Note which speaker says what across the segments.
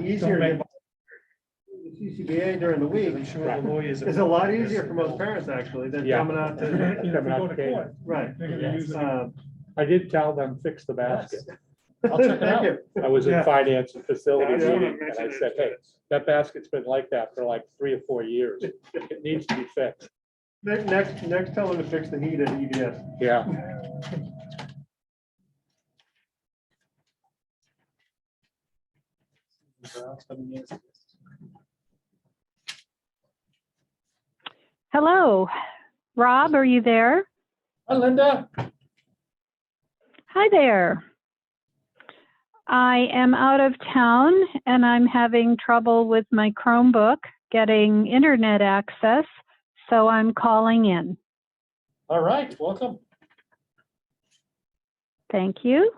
Speaker 1: easier to get the CCBA during the week. It's a lot easier for most parents actually than coming out to.
Speaker 2: Coming out to court.
Speaker 1: Right.
Speaker 2: I did tell them, fix the basket.
Speaker 3: I'll check it
Speaker 1: Thank
Speaker 3: out.
Speaker 1: you.
Speaker 2: I was in
Speaker 1: Yeah.
Speaker 2: finance and facility
Speaker 1: Yeah, I
Speaker 2: meeting, and I said, hey, that basket's been like that for like 3 or 4 years. It needs to be fixed.
Speaker 1: Next, tell them to fix the heat at EDS.
Speaker 2: Yeah.
Speaker 4: Hello, Rob, are you there?
Speaker 3: Hi, Linda.
Speaker 4: Hi there. I am out of town and I'm having trouble with my Chromebook getting internet access, so I'm calling in.
Speaker 3: All right, welcome.
Speaker 4: Thank you.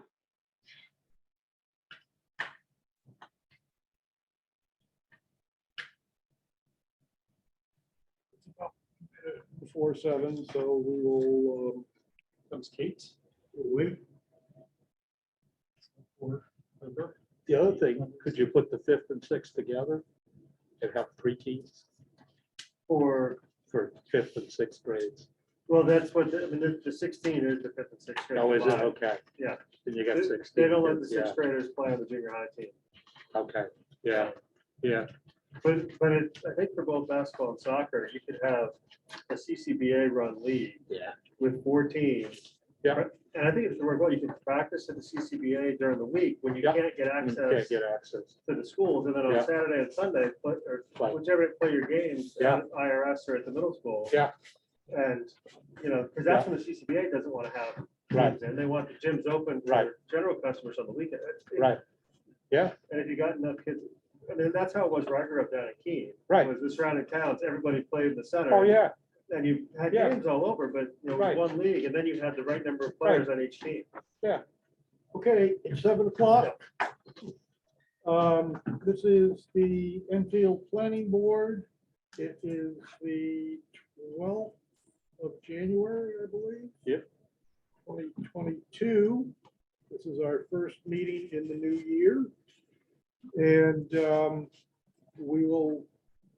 Speaker 2: Before 7, so we will,
Speaker 3: Comes Kate.
Speaker 2: wait. The other thing, could you put the 5th and 6th together and have 3 teams
Speaker 1: For,
Speaker 2: 5th and 6th grades?
Speaker 1: well, that's what, I mean, the 16 is the 5th and 6th grade.
Speaker 2: Oh, is it?
Speaker 1: combined.
Speaker 2: Okay.
Speaker 1: Yeah.
Speaker 2: Then you got
Speaker 1: They
Speaker 2: 16.
Speaker 1: they don't let the
Speaker 2: Yeah.
Speaker 1: 6th graders play on the junior high team.
Speaker 2: Okay, yeah, yeah,
Speaker 1: But I think for both basketball and soccer, you could have a CCBA run league
Speaker 2: yeah.
Speaker 1: with 4 teams.
Speaker 2: Yeah.
Speaker 1: And I think it's work well. You can practice at the CCBA during the week when you
Speaker 2: Yeah.
Speaker 1: can't get
Speaker 2: You
Speaker 1: access
Speaker 2: can't get access.
Speaker 1: to the schools, and then on
Speaker 2: Yeah.
Speaker 1: Saturday and Sunday, or
Speaker 2: Right.
Speaker 1: whichever play your games
Speaker 2: Yeah.
Speaker 1: at IRS or at the middle school.
Speaker 2: Yeah.
Speaker 1: And, because that's when the CCBA doesn't want to have
Speaker 2: Right.
Speaker 1: gyms, and they want the gyms open
Speaker 2: Right.
Speaker 1: for general customers on the weekend.
Speaker 2: Right. Yeah,
Speaker 1: And if you got enough kids, I mean, that's how it was where I grew up down in Keene.
Speaker 2: Right.
Speaker 1: Was the surrounding towns, everybody played in the center.
Speaker 2: oh, yeah,
Speaker 1: And you had
Speaker 2: Yeah.
Speaker 1: games all over, but,
Speaker 2: Right.
Speaker 1: one league, and then you had the right number of players on each team.
Speaker 5: Okay, it's 7 o'clock. This is the Enfield Planning Board. It is the 12th of January, I believe.
Speaker 2: Yep.
Speaker 5: 2022. This is our first meeting in the new year. And we will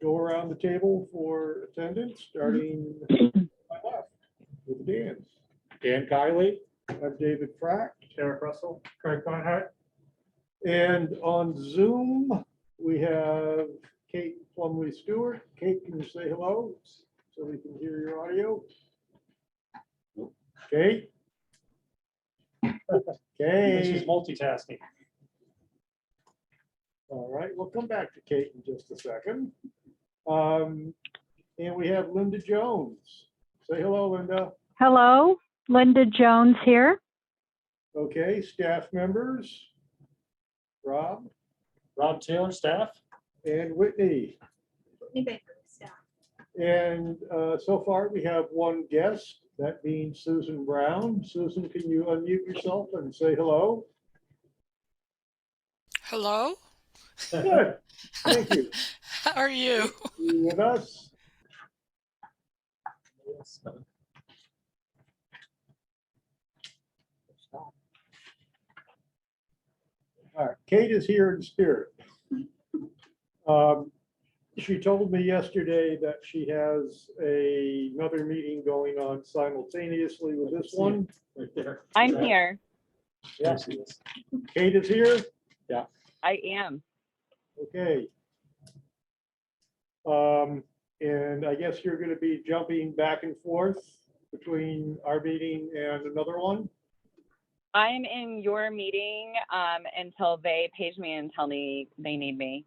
Speaker 5: go around the table for attendance, starting on my left with Dan.
Speaker 2: Dan Kiley,
Speaker 5: I'm David Frack.
Speaker 1: Eric Russell.
Speaker 5: Craig Conhart. And on Zoom, we have Kate Plumley Stewart. Kate, can you say hello so we can hear your audio? Kate?
Speaker 3: She's
Speaker 5: Kate.
Speaker 3: multitasking.
Speaker 5: All right, we'll come back to Kate in just a second. And we have Linda Jones. Say hello, Linda.
Speaker 4: Hello, Linda Jones here.
Speaker 5: Okay, staff members. Rob
Speaker 3: Rob Taylor, staff.
Speaker 5: and Whitney. And so far, we have one guest, that being Susan Brown. Susan, can you unmute yourself and say hello?
Speaker 6: Hello,
Speaker 5: Good, thank you.
Speaker 6: how are you?
Speaker 5: You with us? All right, Kate is here in spirit. She told me yesterday that she has another meeting going on simultaneously with this one.
Speaker 3: Right there.
Speaker 7: I'm here.
Speaker 5: Yeah. Kate is here?
Speaker 7: I am.
Speaker 5: Okay. And I guess you're gonna be jumping back and forth between our meeting and another one?
Speaker 7: I'm in your meeting until they page me and tell me they need me,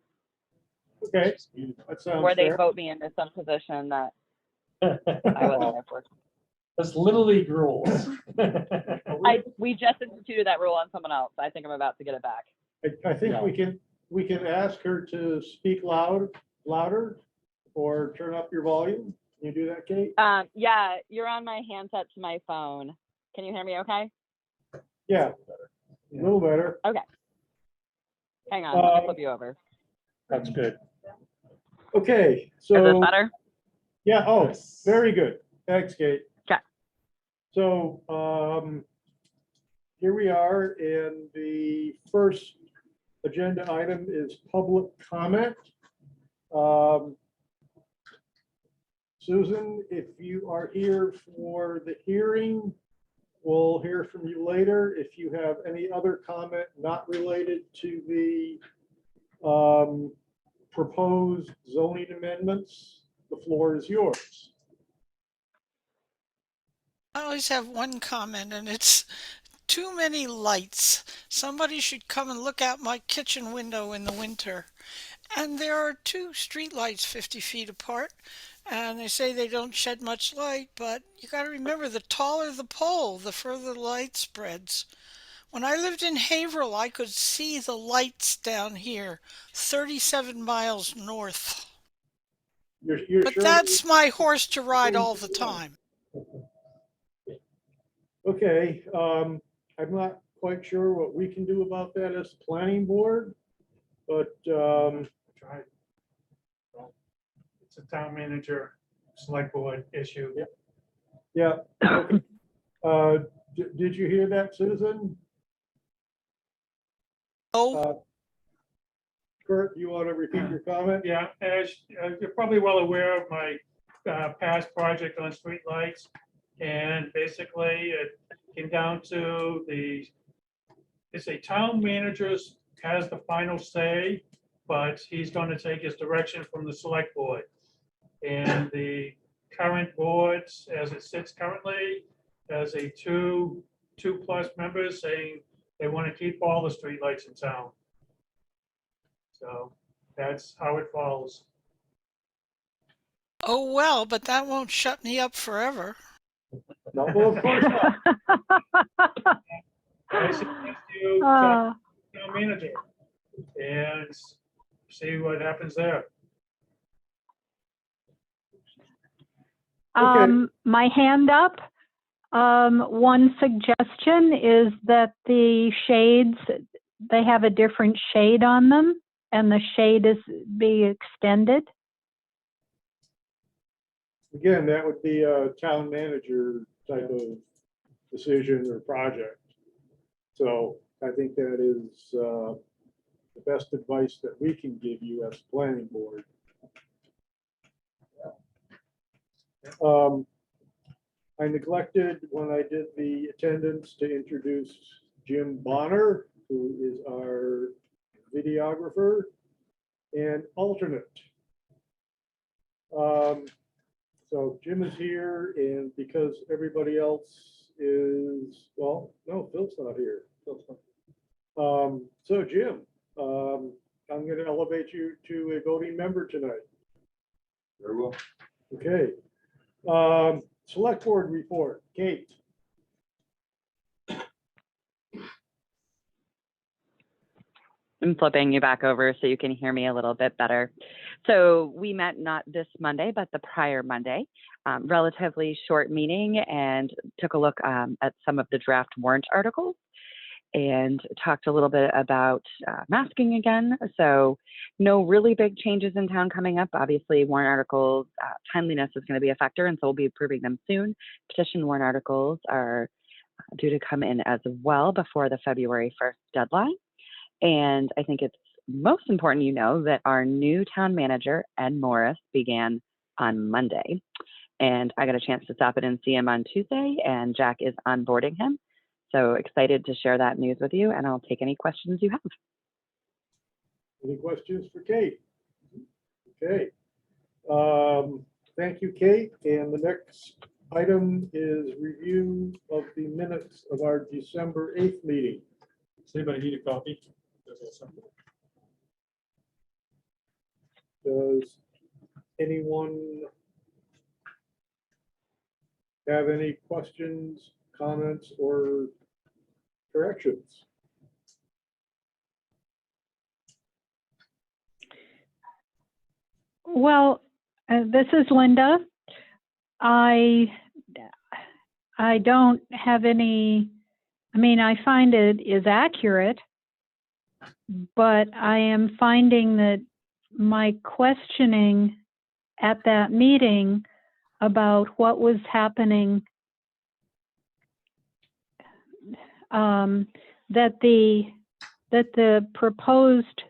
Speaker 5: Okay, that sounds
Speaker 7: or they
Speaker 5: fair.
Speaker 7: vote me into some position that I wasn't there for.
Speaker 3: That's Little League rules.
Speaker 7: We just instituted that rule on someone else. I think I'm about to get it back.
Speaker 5: I think
Speaker 2: Yeah.
Speaker 5: we can ask her to speak louder, or turn up your volume. Can you do that, Kate?
Speaker 7: Yeah, you're on my handset to my phone. Can you hear me okay?
Speaker 5: Yeah, a little better.
Speaker 7: Hang on, let me flip you over.
Speaker 2: that's good.
Speaker 5: Okay,
Speaker 7: Is this
Speaker 5: so,
Speaker 7: better?
Speaker 5: yeah, oh, very good. Thanks, Kate.
Speaker 7: Okay.
Speaker 5: So, here we are in the first agenda item is public comment. Um, Susan, if you are here for the hearing, we'll hear from you later. If you have any other comment not related to the proposed zoning amendments, the floor is yours.
Speaker 6: I always have one comment, and it's too many lights. Somebody should come and look out my kitchen window in the winter. And there are two street lights 50 feet apart, and they say they don't shed much light, but you got to remember, the taller the pole, the further the light spreads. When I lived in Haverhill, I could see the lights down here, 37 miles north.
Speaker 5: You're
Speaker 6: But
Speaker 5: sure?
Speaker 6: that's my horse to ride all the time.
Speaker 5: Okay, I'm not quite sure what we can do about that as a planning board, but
Speaker 2: Try. Well, it's a town manager, select board issue.
Speaker 5: yeah. Okay. Did you hear that, Susan?
Speaker 6: Oh,
Speaker 5: Kurt, you want to repeat your comment?
Speaker 2: Yeah, as you're probably well aware of my past project on streetlights. And basically it came down to it's a town manager's has the final say, but he's going to take his direction from the select board. And the current boards, as it sits currently, has a two plus members saying they want to keep all the streetlights in town. So that's how it falls.
Speaker 6: oh well, but that won't shut me up forever.
Speaker 5: No, well, of course not.
Speaker 2: I suggest you
Speaker 4: Uh,
Speaker 2: talk to the town manager and see what happens there.
Speaker 4: My hand up. One suggestion is that the shades, they have a different shade on them, and the shade is be extended.
Speaker 5: Again, that would be a town manager type of decision or project. So I think that is the best advice that we can give you as a planning board. I neglected when I did the attendance to introduce Jim Bonner, who is our videographer and alternate. So Jim is here, and because everybody else is, well, no, Phil's not here. So Jim, I'm going to elevate you to a voting member tonight.
Speaker 8: Very well.
Speaker 5: Okay. Select board report, Kate.
Speaker 7: I'm flipping you back over so you can hear me a little bit better. So we met not this Monday, but the prior Monday, relatively short meeting, and took a look at some of the draft warrant articles and talked a little bit about masking again. So no really big changes in town coming up. Obviously, warrant articles, timeliness is going to be a factor, and so we'll be approving them soon. Petition warrant articles are due to come in as well before the February 1st deadline. And I think it's most important you know that our new town manager, Ed Morris, began on Monday. And I got a chance to stop in and see him on Tuesday, and Jack is onboarding him. So excited to share that news with you, and I'll take any questions you have.
Speaker 5: Any questions for Kate? Okay. Thank you, Kate. And the next item is review of the minutes of our December 8th meeting.
Speaker 3: Does anybody need a copy?
Speaker 5: Does anyone have any questions, comments, or corrections?
Speaker 4: Well, this is Linda. I don't have any, I mean, I find it is accurate, but I am finding that my questioning at that meeting about what was happening, that the that the proposed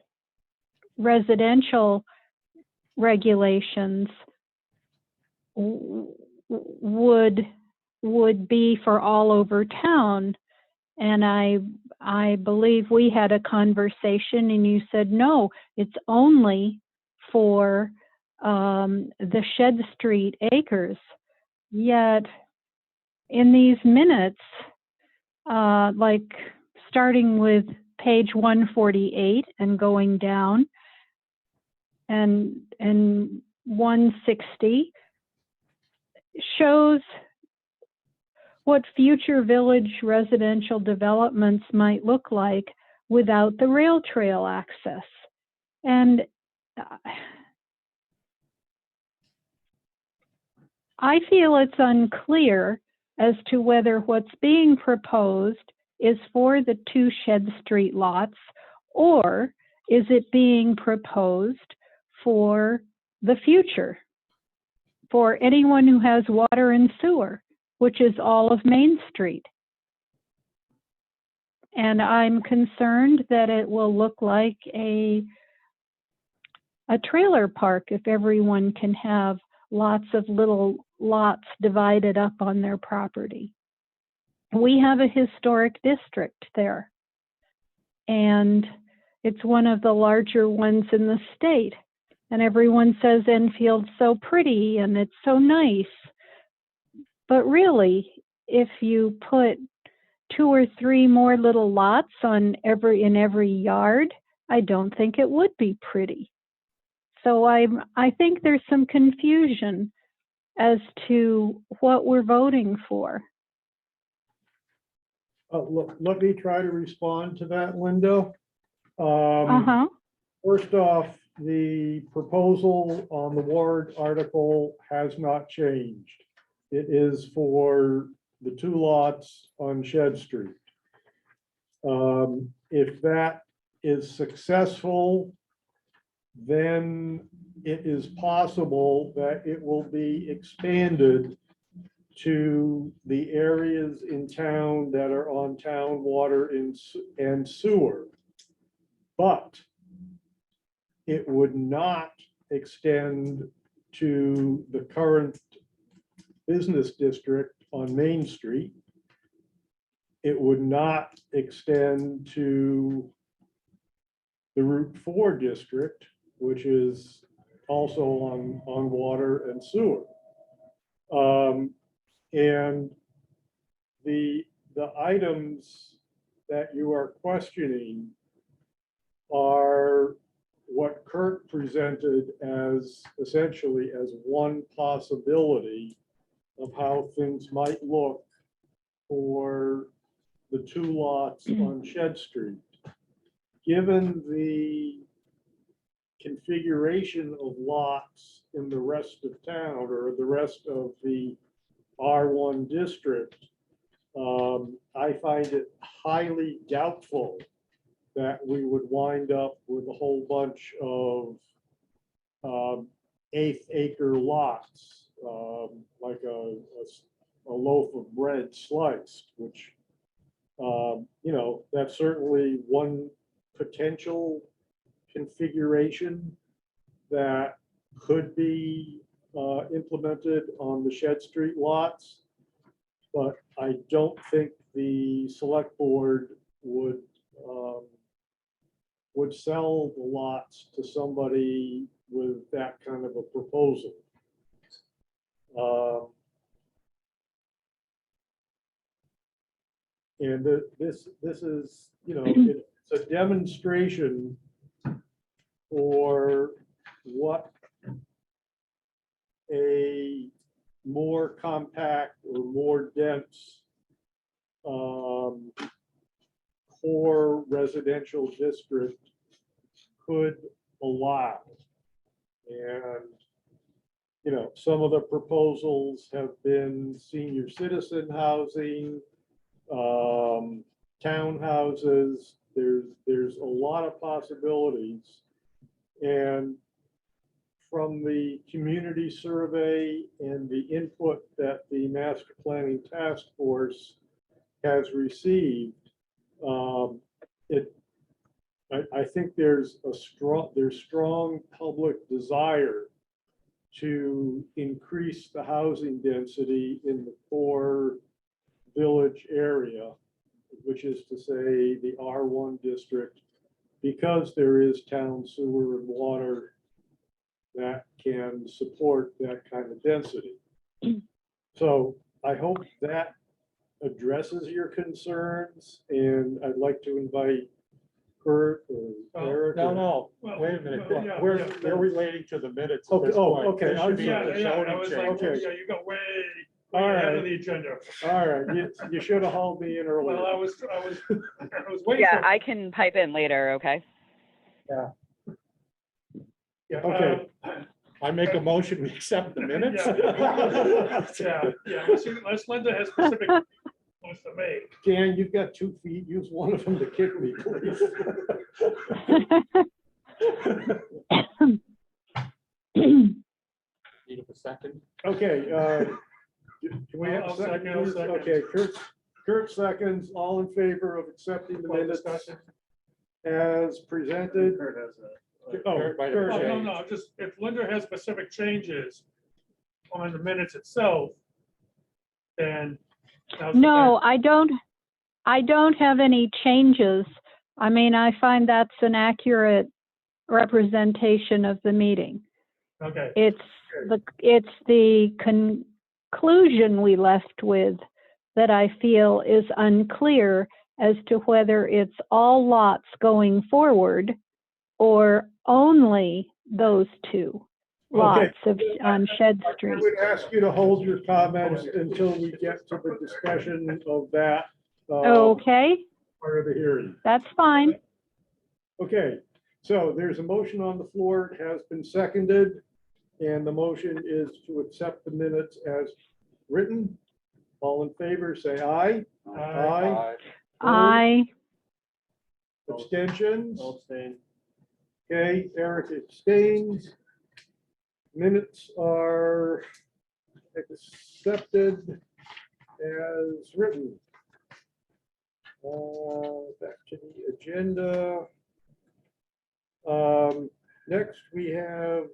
Speaker 4: residential regulations would be for all over town. And I believe we had a conversation and you said, no, it's only for the Shed Street acres. Yet in these minutes, like starting with page 148 and going down, and 160 shows what future village residential developments might look like without the rail trail access. And I feel it's unclear as to whether what's being proposed is for the 2 Shed Street lots, or is it being proposed for the future, for anyone who has water and sewer, which is all of Main Street. And I'm concerned that it will look like a trailer park if everyone can have lots of little lots divided up on their property. We have a historic district there, and it's one of the larger ones in the state. And everyone says Enfield's so pretty and it's so nice. But really, if you put 2 or 3 more little lots in every yard, I don't think it would be pretty. So I think there's some confusion as to what we're voting for.
Speaker 5: Let me try to respond to that, Linda. First off, the proposal on the warrant article has not changed. It is for the 2 lots on Shed Street. If that is successful, then it is possible that it will be expanded to the areas in town that are on town water and sewer. But it would not extend to the current business district on Main Street. It would not extend to the Route 4 district, which is also on water and sewer. And the items that you are questioning are what Kurt presented as essentially as one possibility of how things might look for the 2 lots on Shed Street. Given the configuration of lots in the rest of town or the rest of the R1 district, I find it highly doubtful that we would wind up with a whole bunch of 1/8 acre lots, like a loaf of bread sliced, which, that's certainly one potential configuration that could be implemented on the Shed Street lots. But I don't think the select board would sell the lots to somebody with that kind of a proposal. And this is, it's a demonstration for what a more compact or more dense core residential district could allow. And, some of the proposals have been senior citizen housing, townhouses. There's a lot of possibilities. And from the community survey and the input that the Master Planning Task Force has received, think there's strong public desire to increase the housing density in the core village area, which is to say the R1 district, because there is town sewer and water that can support that kind of density. So I hope that addresses your concerns, and I'd like to invite Kurt or Eric.
Speaker 3: No,
Speaker 2: Well,
Speaker 3: wait a minute.
Speaker 2: well, yeah,
Speaker 3: We're,
Speaker 2: yeah.
Speaker 3: we're relating to the minutes. at
Speaker 5: Okay,
Speaker 3: this
Speaker 5: oh,
Speaker 3: point.
Speaker 5: okay,
Speaker 3: There should be
Speaker 2: Yeah,
Speaker 3: a
Speaker 2: yeah, I
Speaker 3: zoning
Speaker 2: was
Speaker 3: change.
Speaker 2: like,
Speaker 5: Okay.
Speaker 2: yeah, you got way
Speaker 5: All
Speaker 2: ahead
Speaker 5: right.
Speaker 2: of the agenda.
Speaker 5: All right, you should have hauled me in earlier.
Speaker 2: Well, I was waiting
Speaker 7: Yeah,
Speaker 2: for.
Speaker 7: I can pipe in later, okay?
Speaker 2: Yeah,
Speaker 5: Okay.
Speaker 3: I make a motion, we accept the minutes.
Speaker 2: Yeah, unless Linda has specific points to make.
Speaker 5: Dan, you've got 2 feet. Use one of them to kick me, please.
Speaker 3: Need a second?
Speaker 5: Okay. Can we have a
Speaker 2: I'll
Speaker 5: second?
Speaker 2: second, I'll
Speaker 5: please?
Speaker 2: second.
Speaker 5: Okay, Kurt seconds. All in favor of accepting the
Speaker 2: Well,
Speaker 5: minutes
Speaker 2: discussion.
Speaker 5: as presented?
Speaker 1: Kurt has a.
Speaker 5: Oh,
Speaker 3: Kurt might have
Speaker 5: Kurt,
Speaker 2: Oh, no,
Speaker 3: changed.
Speaker 2: no, just if Linda has specific changes on the minutes itself, then. now's the
Speaker 4: No,
Speaker 2: time.
Speaker 4: I don't have any changes. I mean, I find that's an accurate representation of the meeting.
Speaker 2: Okay,
Speaker 4: It's the conclusion we left with that I feel is unclear as to whether it's all lots going forward or only those 2 lots on Shed
Speaker 5: I
Speaker 4: Street.
Speaker 5: would ask you to hold your comments until we get to the discussion of that
Speaker 4: Okay,
Speaker 5: part of the hearing.
Speaker 4: that's fine.
Speaker 5: Okay, so there's a motion on the floor. It has been seconded. And the motion is to accept the minutes as written. All in favor, say aye. Aye.
Speaker 4: I,
Speaker 5: Abstentions?
Speaker 1: I'll abstain.
Speaker 5: Okay, Eric abstains. Minutes are accepted as written. Back to the agenda. Next, we have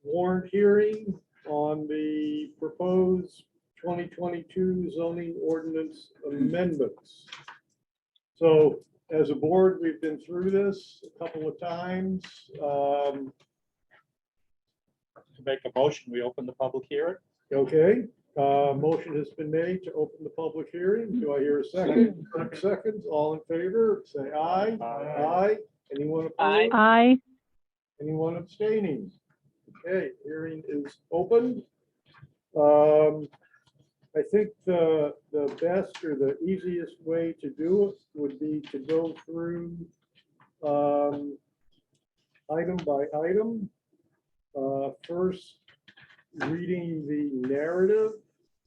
Speaker 5: warrant hearing on the proposed 2022 zoning ordinance amendments. So as a board, we've been through this a couple of times.
Speaker 3: To make a motion, we open the public hearing.
Speaker 5: Okay, motion has been made to open the public hearing. Do I hear a second? Seconds, all in favor, say aye. Aye. Anyone opposed?
Speaker 4: I,
Speaker 5: Anyone abstaining? Okay, hearing is open. I think the best or the easiest way to do it would be to go through item by item. First, reading the narrative,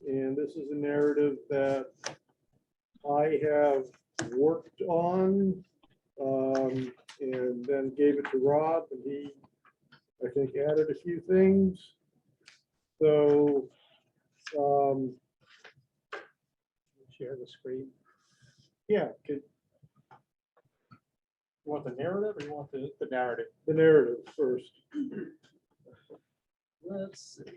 Speaker 5: and this is a narrative that I have worked on and then gave it to Rob, and he, I think, added a few things. So,
Speaker 3: Share the screen.
Speaker 5: yeah, could,
Speaker 3: You want the narrative or you want the narrative?
Speaker 5: the narrative first.
Speaker 1: Let's see.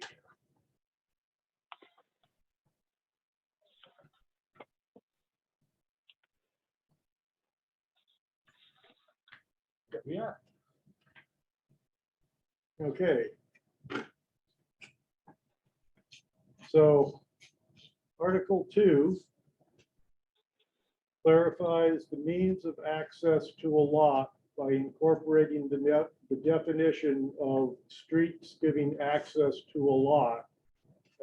Speaker 3: There we are.
Speaker 5: Okay. So, Article 2 clarifies the means of access to a lot by incorporating the definition of streets giving access to a lot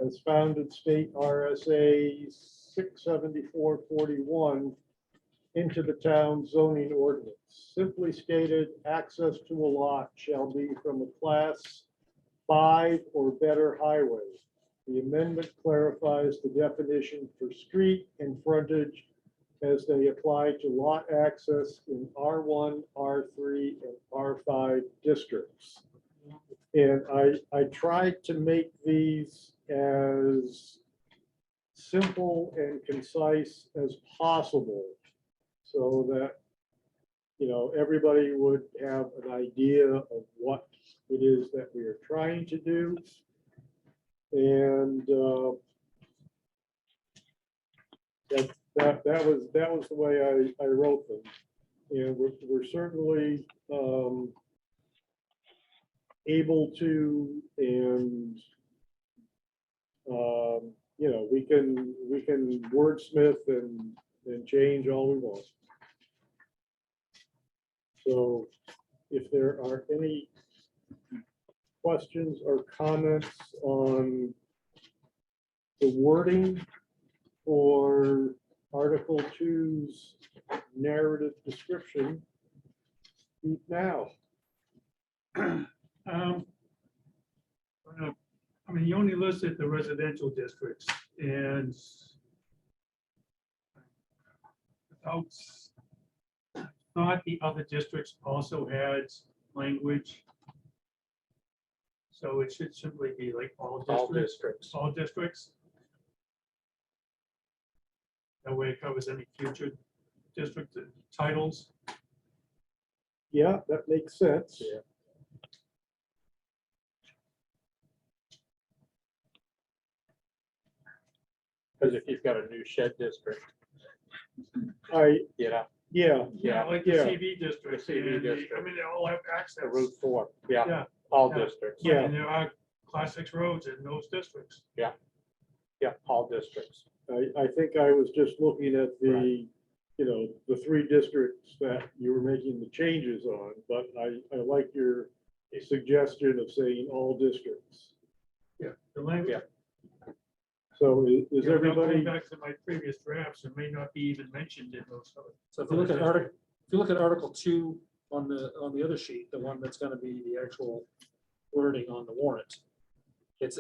Speaker 5: as found in State RSA 674-41 into the town zoning ordinance. Simply stated, access to a lot shall be from a class 5 or better highway. The amendment clarifies the definition for street and frontage as they apply to lot access in R1, R3, and R5 districts. And I tried to make these as simple and concise as possible so that everybody would have an idea of what it is that we are trying to do. And that was the way I wrote them. And we're certainly able to, and we can wordsmith and change all we want. So if there are any questions or comments on the wording for Article 2's narrative description, speak now.
Speaker 2: I mean, you only listed the residential districts and thought the other districts also had language. So it should simply be like all districts. All districts. That way it covers any future district titles.
Speaker 5: Yeah, that makes sense.
Speaker 3: Yeah. Because if you've got a new shed district,
Speaker 5: I,
Speaker 3: yeah,
Speaker 5: yeah,
Speaker 2: Yeah, like the
Speaker 5: Yeah.
Speaker 2: CV district.
Speaker 3: The CV
Speaker 2: and
Speaker 3: district.
Speaker 2: I mean, they all have access.
Speaker 3: the Route 4, yeah,
Speaker 2: Yeah.
Speaker 3: all
Speaker 2: Yeah.
Speaker 3: districts.
Speaker 5: Yeah.
Speaker 2: And there are class 6 roads in those districts.
Speaker 3: Yeah, all districts.
Speaker 5: I think I was just looking at the, the 3 districts that you were making the changes on, but I like your suggestion of saying all districts.
Speaker 2: Yeah. The language.
Speaker 3: Yeah.
Speaker 5: So is
Speaker 2: Without
Speaker 5: everybody,
Speaker 2: going back to my previous drafts, it may not be even mentioned in those.
Speaker 9: So if you look at Article 2 on the other sheet, the one that's gonna be the actual wording on the warrant. It's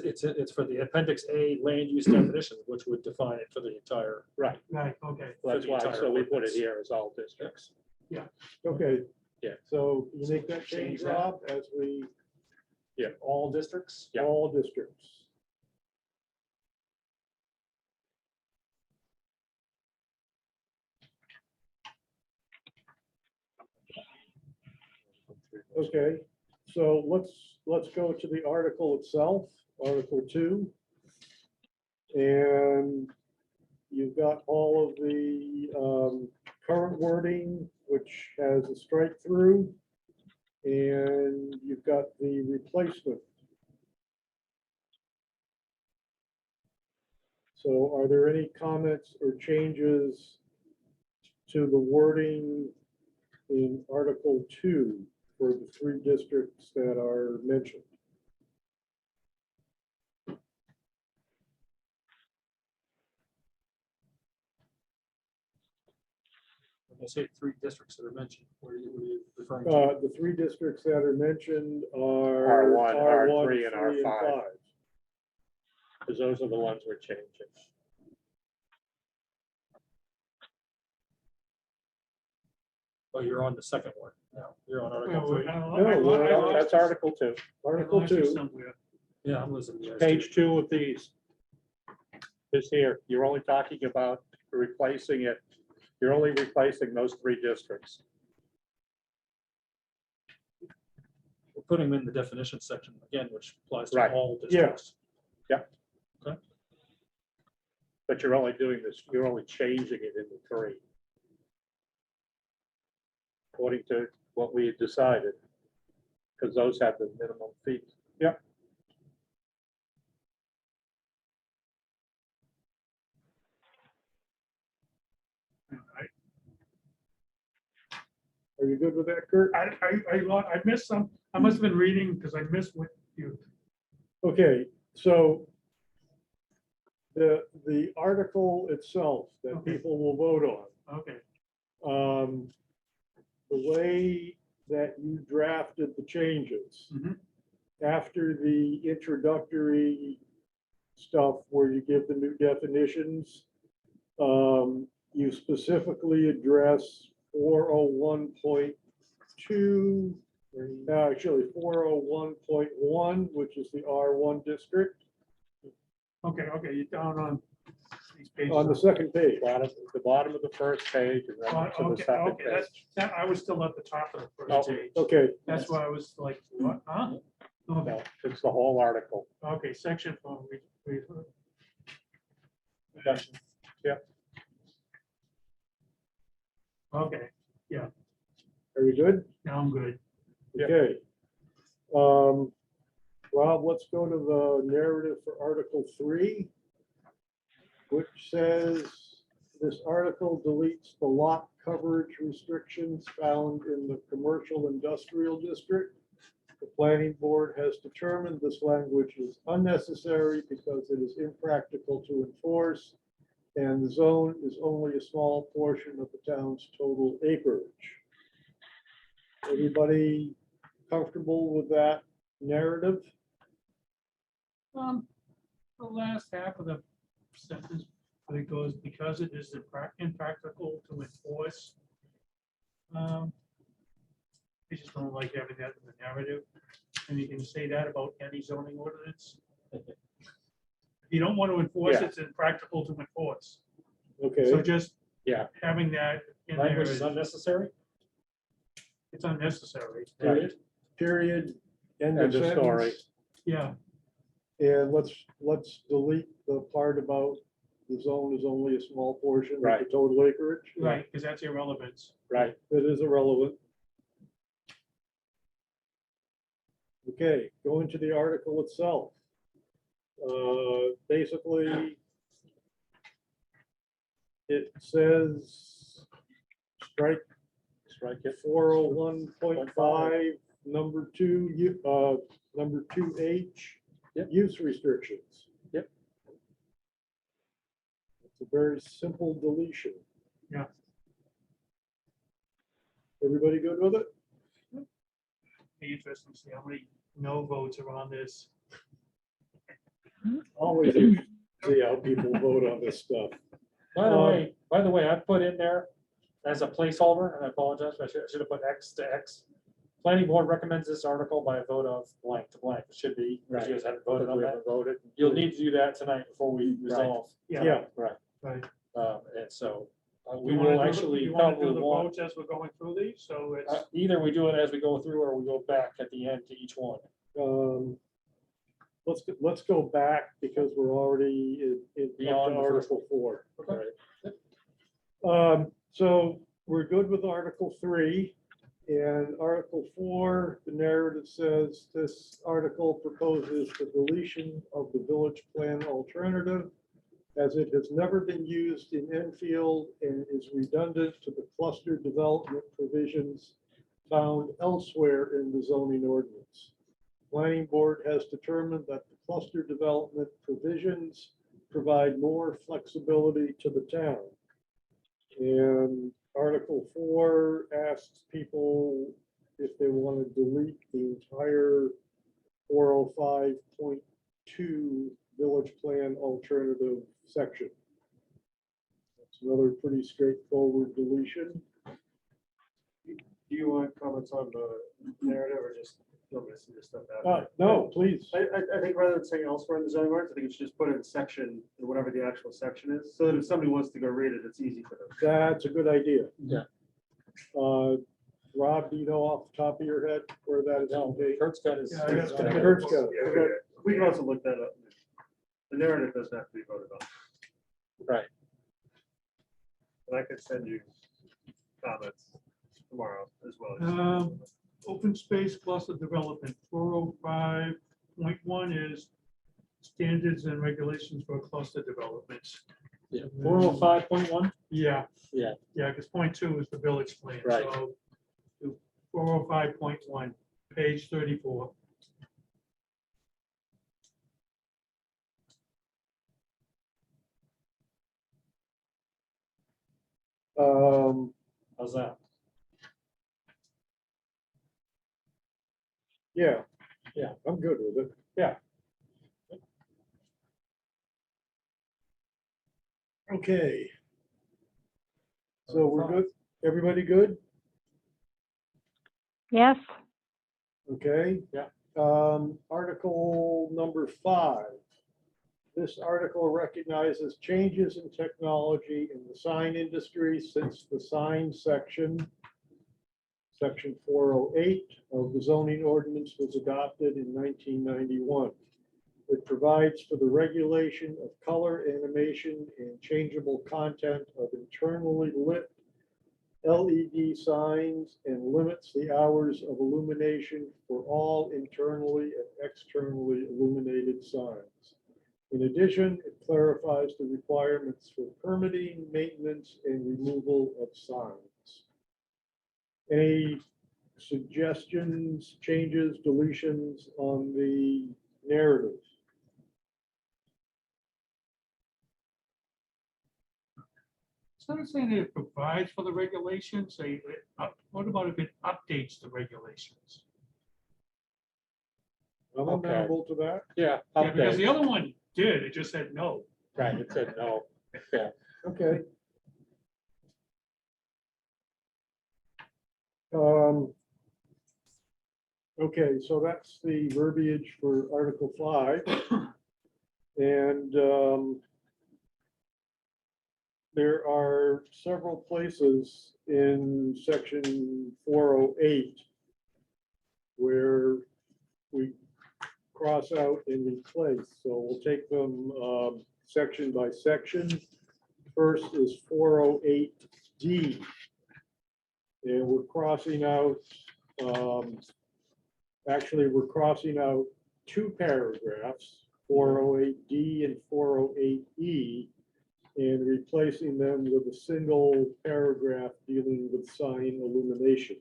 Speaker 9: for the Appendix A land use definitions, which would define it for the entire.
Speaker 3: Right,
Speaker 2: Right, okay.
Speaker 3: that's
Speaker 9: the
Speaker 3: why,
Speaker 9: entire
Speaker 3: so we put it
Speaker 9: ordinance.
Speaker 3: here as all districts.
Speaker 5: okay.
Speaker 3: Yeah.
Speaker 5: So you make that change,
Speaker 9: Change that.
Speaker 5: Rob, as we,
Speaker 9: All districts?
Speaker 3: Yeah.
Speaker 5: all districts. Okay, so let's go to the article itself, Article 2. And you've got all of the current wording, which has a strike through. And you've got the replacement. So are there any comments or changes to the wording in Article 2 for the 3 districts that are mentioned?
Speaker 9: When you say 3 districts that are mentioned, what are you referring to?
Speaker 5: The 3 districts that are mentioned are
Speaker 3: R1, R3, and
Speaker 5: 3,
Speaker 3: R5.
Speaker 5: 5.
Speaker 3: Because those are the ones we're changing.
Speaker 9: Oh, you're on the second one now. You're on Article
Speaker 2: Well,
Speaker 9: 3.
Speaker 5: No,
Speaker 3: That's Article 2,
Speaker 5: Article 2.
Speaker 2: Somewhere.
Speaker 9: Yeah, I'm listening to you guys.
Speaker 3: page 2 of these. Is here, you're only talking about replacing it, you're only replacing those 3 districts.
Speaker 9: We're putting them in the definition section again, which applies to
Speaker 3: Right.
Speaker 9: all
Speaker 5: Yeah.
Speaker 9: districts.
Speaker 3: But you're only doing this, you're only changing it into 3. According to what we had decided, because those have the minimum fees. Yep.
Speaker 5: Are you good with that, Kurt?
Speaker 2: I missed some, I must have been reading because I missed what you.
Speaker 5: Okay, so the article itself that
Speaker 2: Okay.
Speaker 5: people will vote on,
Speaker 2: Okay,
Speaker 5: the way that you drafted the changes,
Speaker 2: Mhm.
Speaker 5: after the introductory stuff where you give the new definitions, you specifically address 401.2, actually 401.1, which is the R1 district.
Speaker 2: okay, you're down on these pages.
Speaker 5: On the second page.
Speaker 3: The bottom of the first page and then to the
Speaker 2: Okay,
Speaker 3: second
Speaker 2: okay, that's,
Speaker 3: page.
Speaker 2: that, I was still at the top of the
Speaker 3: Oh,
Speaker 2: first page.
Speaker 5: Okay,
Speaker 2: That's why I was like, what, huh? Okay,
Speaker 3: No, it's the whole article.
Speaker 2: okay, section four,
Speaker 3: Discussion.
Speaker 2: okay,
Speaker 5: are we good?
Speaker 2: now I'm good.
Speaker 3: Yep.
Speaker 5: Okay. Rob, let's go to the narrative for Article 3, which says this article deletes the lot coverage restrictions found in the commercial industrial district. The planning board has determined this language is unnecessary because it is impractical to enforce, and the zone is only a small portion of the town's total acreage. Everybody comfortable with that narrative?
Speaker 2: The last half of the sentence, where it goes, because it is impractical to enforce. I just don't like having that in the narrative, and you can say that about any zoning ordinance. If you don't want to enforce,
Speaker 3: Yeah.
Speaker 2: it's impractical to enforce.
Speaker 5: Okay,
Speaker 2: So just
Speaker 3: Yeah.
Speaker 2: having that in there
Speaker 9: Language is
Speaker 2: is,
Speaker 9: unnecessary.
Speaker 2: it's unnecessary.
Speaker 3: Right.
Speaker 5: period, end
Speaker 3: End
Speaker 5: of
Speaker 3: of story.
Speaker 5: sentence.
Speaker 2: Yeah,
Speaker 5: And let's delete the part about the zone is only a small portion of the
Speaker 3: Right.
Speaker 5: total acreage.
Speaker 2: right, because that's irrelevance.
Speaker 3: Right.
Speaker 5: That is irrelevant. Okay, going to the article itself. Basically, it says strike
Speaker 3: Strike it.
Speaker 5: 401.5, number 2H,
Speaker 3: Yep.
Speaker 5: use restrictions.
Speaker 3: Yep.
Speaker 5: It's a very simple deletion.
Speaker 2: Yeah.
Speaker 5: Everybody good with it?
Speaker 2: Be interesting to see how many no votes are on this.
Speaker 5: Always interesting to see how people vote on this stuff.
Speaker 9: By the way, I put in there as a placeholder, and I apologize, I should have put X to X. Planning board recommends this article by a vote of blank to blank. It should be, because you guys haven't voted on
Speaker 3: We
Speaker 9: that.
Speaker 3: haven't voted.
Speaker 9: You'll need to do that tonight before we resolve.
Speaker 5: Yeah,
Speaker 2: Right.
Speaker 9: And so we
Speaker 2: You wanna
Speaker 9: will
Speaker 2: do the-
Speaker 9: actually
Speaker 2: you wanna do
Speaker 9: probably
Speaker 2: the
Speaker 9: want,
Speaker 2: votes as we're going through these, so it's,
Speaker 9: either we do it as we go through or we go back at the end to each one.
Speaker 5: let's go back because we're already in
Speaker 9: Beyond the first
Speaker 5: Article 4.
Speaker 9: Okay.
Speaker 5: So we're good with Article 3. And Article 4, the narrative says this article proposes the deletion of the village plan alternative as it has never been used in Enfield and is redundant to the cluster development provisions found elsewhere in the zoning ordinance. Planning board has determined that the cluster development provisions provide more flexibility to the town. And Article 4 asks people if they want to delete the entire 405.2 village plan alternative section. That's another pretty straightforward deletion.
Speaker 1: Do you want comments on the narrative or just you'll miss this stuff out?
Speaker 5: No, please.
Speaker 1: I think rather than saying elsewhere in the zoning ordinance, I think you should just put it in section, whatever the actual section is, so that if somebody wants to go read it, it's easy for them.
Speaker 5: That's a good idea.
Speaker 9: Yeah.
Speaker 5: Rob, do you know off the top of your head where that is?
Speaker 9: No, Kurt's got his.
Speaker 2: Yeah, I got it.
Speaker 5: Kurt's got it.
Speaker 1: Yeah, okay. We can also look that up. The narrative doesn't have to be voted on.
Speaker 3: Right.
Speaker 1: And I could send you comments tomorrow as well.
Speaker 2: open space cluster development, 405.1 is standards and regulations for cluster developments.
Speaker 9: 405.1.
Speaker 2: Yeah.
Speaker 3: Yeah.
Speaker 2: Yeah, because point 2 is the village plan.
Speaker 3: Right.
Speaker 2: So 405.1, page 34.
Speaker 9: How's that?
Speaker 5: Yeah.
Speaker 9: Yeah.
Speaker 5: I'm good with it.
Speaker 9: Yeah.
Speaker 5: Okay. So we're good? Everybody good?
Speaker 4: Yes,
Speaker 5: Okay.
Speaker 9: Yeah.
Speaker 5: Article number 5. This article recognizes changes in technology in the sign industry since the sign section, section 408 of the zoning ordinance was adopted in 1991. It provides for the regulation of color, animation, and changeable content of internally lit LED signs and limits the hours of illumination for all internally and externally illuminated signs. In addition, it clarifies the requirements for permitting, maintenance, and removal of signs. Any suggestions, changes, deletions on the narrative?
Speaker 2: It's not saying that it provides for the regulations, what about if it updates the regulations?
Speaker 5: I'm
Speaker 3: Okay.
Speaker 5: amenable to that.
Speaker 3: Yeah.
Speaker 2: Yeah, because the
Speaker 3: Okay.
Speaker 2: other one did, it just said no.
Speaker 3: Right, it said no. Yeah.
Speaker 5: Okay. Okay, so that's the verbiage for Article 5. And there are several places in section 408 where we cross out and replace. So we'll take them section by section. First is 408D. And we're crossing out, actually, we're crossing out two paragraphs, 408D and 408E, and replacing them with a single paragraph dealing with sign illumination.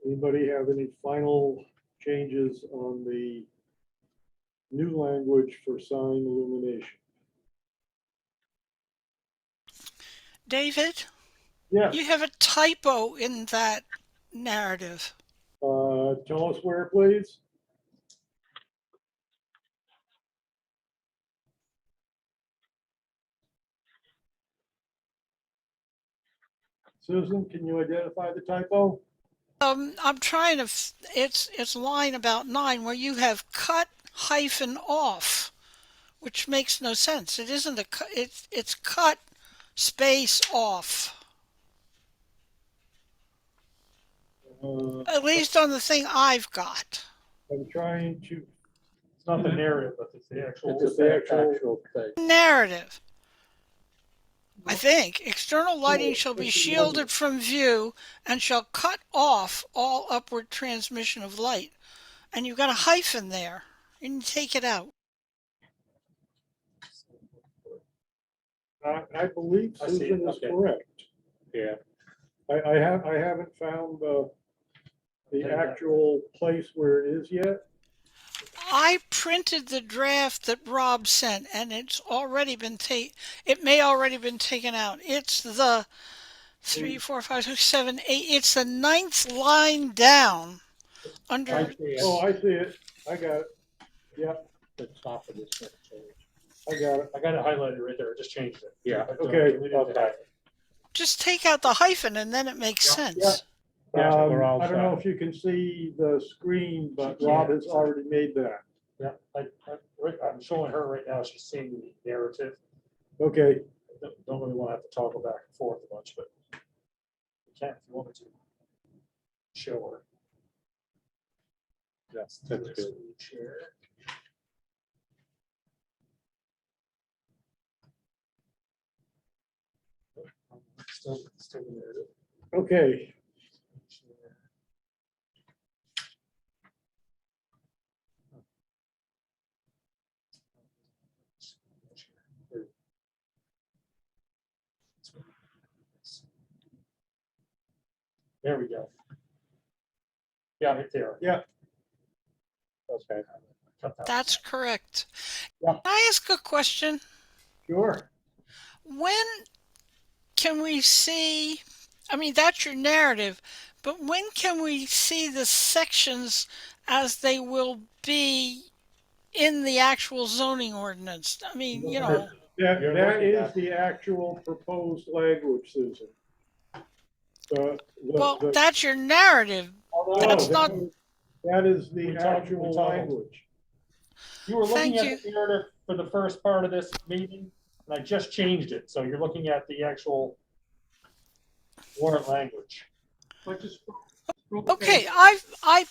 Speaker 5: Anybody have any final changes on the new language for sign illumination?
Speaker 6: David,
Speaker 5: Yes.
Speaker 6: you have a typo in that narrative.
Speaker 5: Tell us where, please. Susan, can you identify the typo?
Speaker 6: I'm trying to, it's line about 9 where you have cut hyphen off, which makes no sense. It isn't a cut, it's cut space off. At least on the thing I've got.
Speaker 5: I'm trying to,
Speaker 9: It's not the narrative, but it's the actual.
Speaker 5: It's the actual
Speaker 3: thing.
Speaker 6: Narrative. I think external lighting shall be shielded from view and shall cut off all upward transmission of light. And you've got a hyphen there. You can take it out.
Speaker 5: I believe
Speaker 9: I see it,
Speaker 5: Susan is
Speaker 9: okay.
Speaker 5: correct.
Speaker 3: Yeah.
Speaker 5: I haven't found the actual place where it is yet.
Speaker 6: I printed the draft that Rob sent, and it's already been it may already been taken out. It's the 3, 4, 5, 6, 7, 8. It's the 9th line down
Speaker 3: I
Speaker 6: under.
Speaker 3: see it.
Speaker 5: Oh, I see it. I got it. Yep,
Speaker 3: The top of this next page.
Speaker 5: I got it.
Speaker 9: I got it highlighted right there, I just changed it.
Speaker 3: Yeah.
Speaker 5: Okay,
Speaker 3: okay.
Speaker 6: Just take out the hyphen, and then it makes sense.
Speaker 5: yeah.
Speaker 3: Yeah, we're all
Speaker 5: I don't know
Speaker 3: set.
Speaker 5: if you can see the screen, but
Speaker 9: She
Speaker 5: Rob
Speaker 9: can.
Speaker 5: has already made that.
Speaker 9: Yeah, I'm showing her right now, she's seeing the narrative.
Speaker 5: Okay,
Speaker 9: Don't really want to have to toggle back and forth a bunch, but you can if you want me to. Show her.
Speaker 3: Yes, that's good.
Speaker 9: Share. Still the narrative.
Speaker 5: okay.
Speaker 9: There we go. Yeah, right there.
Speaker 5: Yeah.
Speaker 3: Okay.
Speaker 9: Cut that.
Speaker 6: That's correct.
Speaker 5: Yeah.
Speaker 6: Can I ask a question?
Speaker 5: Sure.
Speaker 6: When can we see, I mean, that's your narrative, but when can we see the sections as they will be in the actual zoning ordinance? I mean, you know,
Speaker 5: That
Speaker 3: You're
Speaker 5: that
Speaker 3: looking
Speaker 5: is
Speaker 3: at-
Speaker 5: the actual proposed language, Susan.
Speaker 6: Well, that's your narrative. That's not,
Speaker 5: That is
Speaker 9: We
Speaker 5: the
Speaker 9: talked- we
Speaker 5: actual
Speaker 9: talked-
Speaker 5: language.
Speaker 9: You were looking
Speaker 6: Thank
Speaker 9: at the narrative for the first part of this meeting, and I just changed it, so you're looking at the actual warrant language.
Speaker 2: But just
Speaker 6: okay, I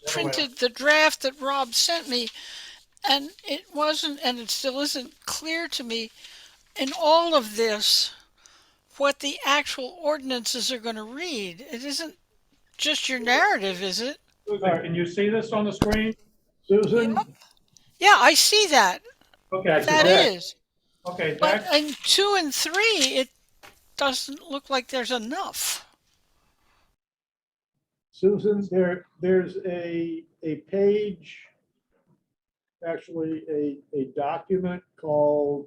Speaker 6: printed the draft that Rob sent me, and it wasn't, and it still isn't clear to me in all of this what the actual ordinances are going to read. It isn't just your narrative, is it?
Speaker 2: Susan, can you see this on the screen?
Speaker 5: Susan,
Speaker 6: Yeah, I see that.
Speaker 2: Okay,
Speaker 6: That
Speaker 5: correct.
Speaker 6: is.
Speaker 2: okay,
Speaker 6: But
Speaker 2: that,
Speaker 6: in 2 and 3, it doesn't look like there's enough.
Speaker 5: Susan, there's a page, actually a document called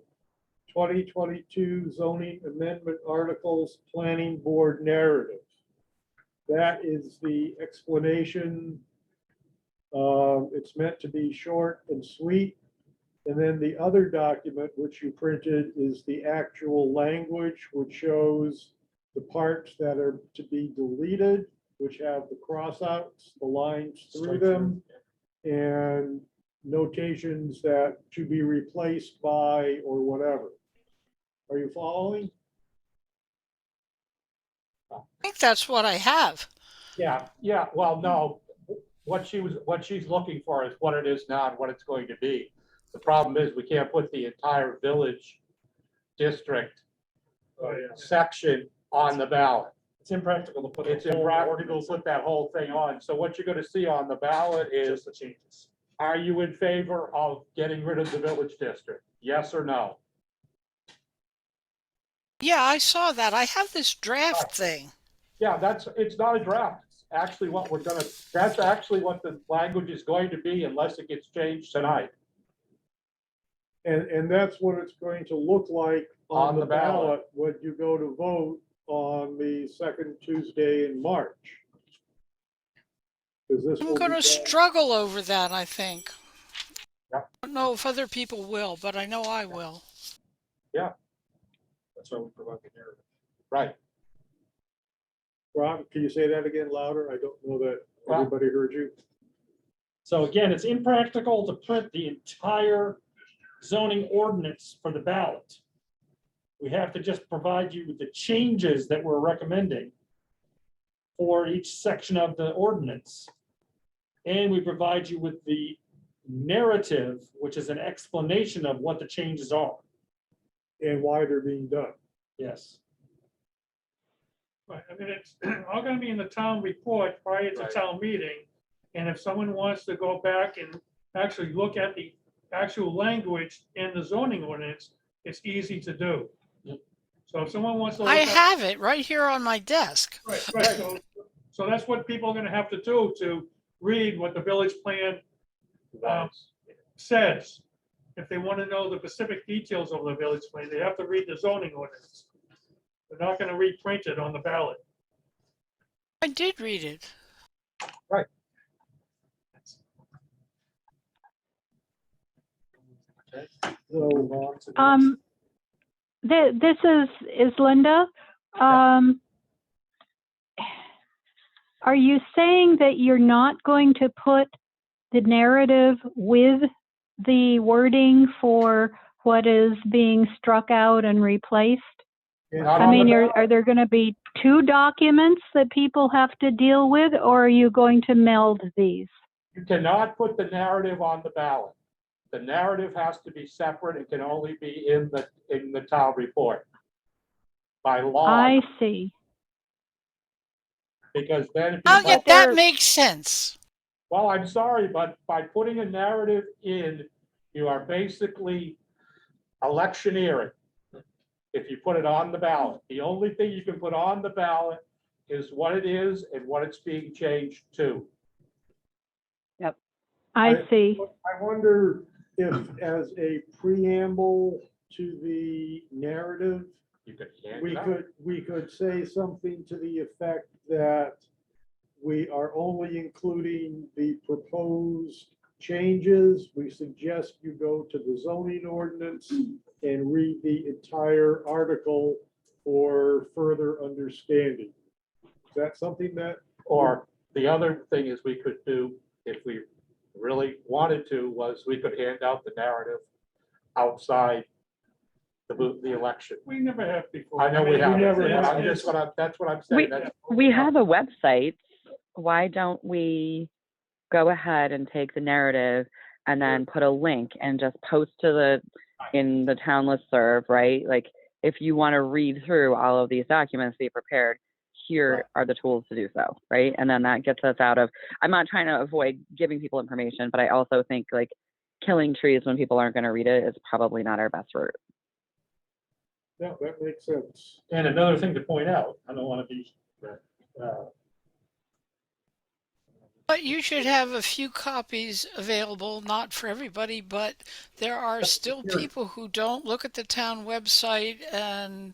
Speaker 5: 2022 zoning amendment articles planning board narrative. That is the explanation. It's meant to be short and sweet. And then the other document which you printed is the actual language, which shows the parts that are to be deleted, which have the crossouts, the lines through them, and notations that to be replaced by or whatever. Are you following?
Speaker 6: I think that's what I have.
Speaker 3: Yeah, well, no, what she's looking for is what it is now and what it's going to be. The problem is we can't put the entire village district section on the ballot.
Speaker 9: It's impractical to put.
Speaker 3: It's impractical to put that whole thing on. So what you're gonna see on the ballot
Speaker 9: Just
Speaker 3: is,
Speaker 9: the changes.
Speaker 3: are you in favor of getting rid of the village district? Yes or no?
Speaker 6: Yeah, I saw that. I have this draft thing.
Speaker 3: Yeah, it's not a draft. It's actually that's actually what the language is going to be unless it gets changed tonight.
Speaker 5: And that's what it's going to look like on the ballot when you go to vote on the second Tuesday in March. Because this
Speaker 6: I'm
Speaker 5: will
Speaker 6: going to
Speaker 5: be done-
Speaker 6: struggle over that, I think.
Speaker 3: Yeah.
Speaker 6: I don't know if other people will, but I know I will.
Speaker 9: That's why we provide the narrative.
Speaker 3: Right.
Speaker 5: Rob, can you say that again louder? I don't know that
Speaker 3: Well-
Speaker 5: everybody heard you.
Speaker 9: So again, it's impractical to print the entire zoning ordinance for the ballot. We have to just provide you with the changes that we're recommending for each section of the ordinance. And we provide you with the narrative, which is an explanation of what the changes are.
Speaker 5: And why they're being done.
Speaker 9: Yes.
Speaker 2: right, I mean, it's all gonna be in the town report prior to
Speaker 3: Right.
Speaker 2: town meeting. And if someone wants to go back and actually look at the actual language in the zoning ordinance, it's easy to do.
Speaker 9: Yep.
Speaker 2: So if someone wants to.
Speaker 6: I
Speaker 2: look at-
Speaker 6: have it right here on my desk.
Speaker 2: Right, so that's what people are gonna have to do to read what the village plan says. If they want to know the specific details of the village plan, they have to read the zoning ordinance. They're not gonna reprint it on the ballot.
Speaker 6: I did read it.
Speaker 5: So
Speaker 4: This is Linda. Are you saying that you're not going to put the narrative with the wording for what is being struck out and replaced?
Speaker 3: Not
Speaker 4: I
Speaker 3: on the
Speaker 4: mean,
Speaker 3: ballot.
Speaker 4: are there going to be two documents that people have to deal with, or are you going to meld these?
Speaker 3: You cannot put the narrative on the ballot. The narrative has to be separate. It can only be in the town report. By law,
Speaker 4: I see.
Speaker 3: because then. if
Speaker 6: Oh,
Speaker 3: people-
Speaker 6: yeah, that makes sense.
Speaker 3: Well, I'm sorry, but by putting a narrative in, you are basically electioneering. If you put it on the ballot, the only thing you can put on the ballot is what it is and what it's being changed to.
Speaker 4: I see.
Speaker 5: I wonder if as a preamble to the narrative,
Speaker 3: You could hand it out.
Speaker 5: we could say something to the effect that we are only including the proposed changes. We suggest you go to the zoning ordinance and read the entire article for further understanding. Is that something that,
Speaker 3: Or the other thing is we could do, if we really wanted to, was we could hand out the narrative outside the election.
Speaker 2: We never have before.
Speaker 3: I know we
Speaker 2: mean,
Speaker 3: haven't.
Speaker 5: never
Speaker 3: I'm
Speaker 5: have.
Speaker 3: just that's what I'm
Speaker 7: We,
Speaker 3: saying. That's-
Speaker 7: we have a website. Why don't we go ahead and take the narrative and then put a link and just post in the town listserv, right? Like, if you want to read through all of these documents, be prepared. Here are the tools to do so, right? And then that gets us out of, I'm not trying to avoid giving people information, but I also think like killing trees when people aren't going to read it is probably not our best route.
Speaker 5: yeah, that makes sense.
Speaker 9: And another thing to point out, I don't want to be,
Speaker 6: But you should have a few copies available, not for everybody, but there are still people who don't look at the town website and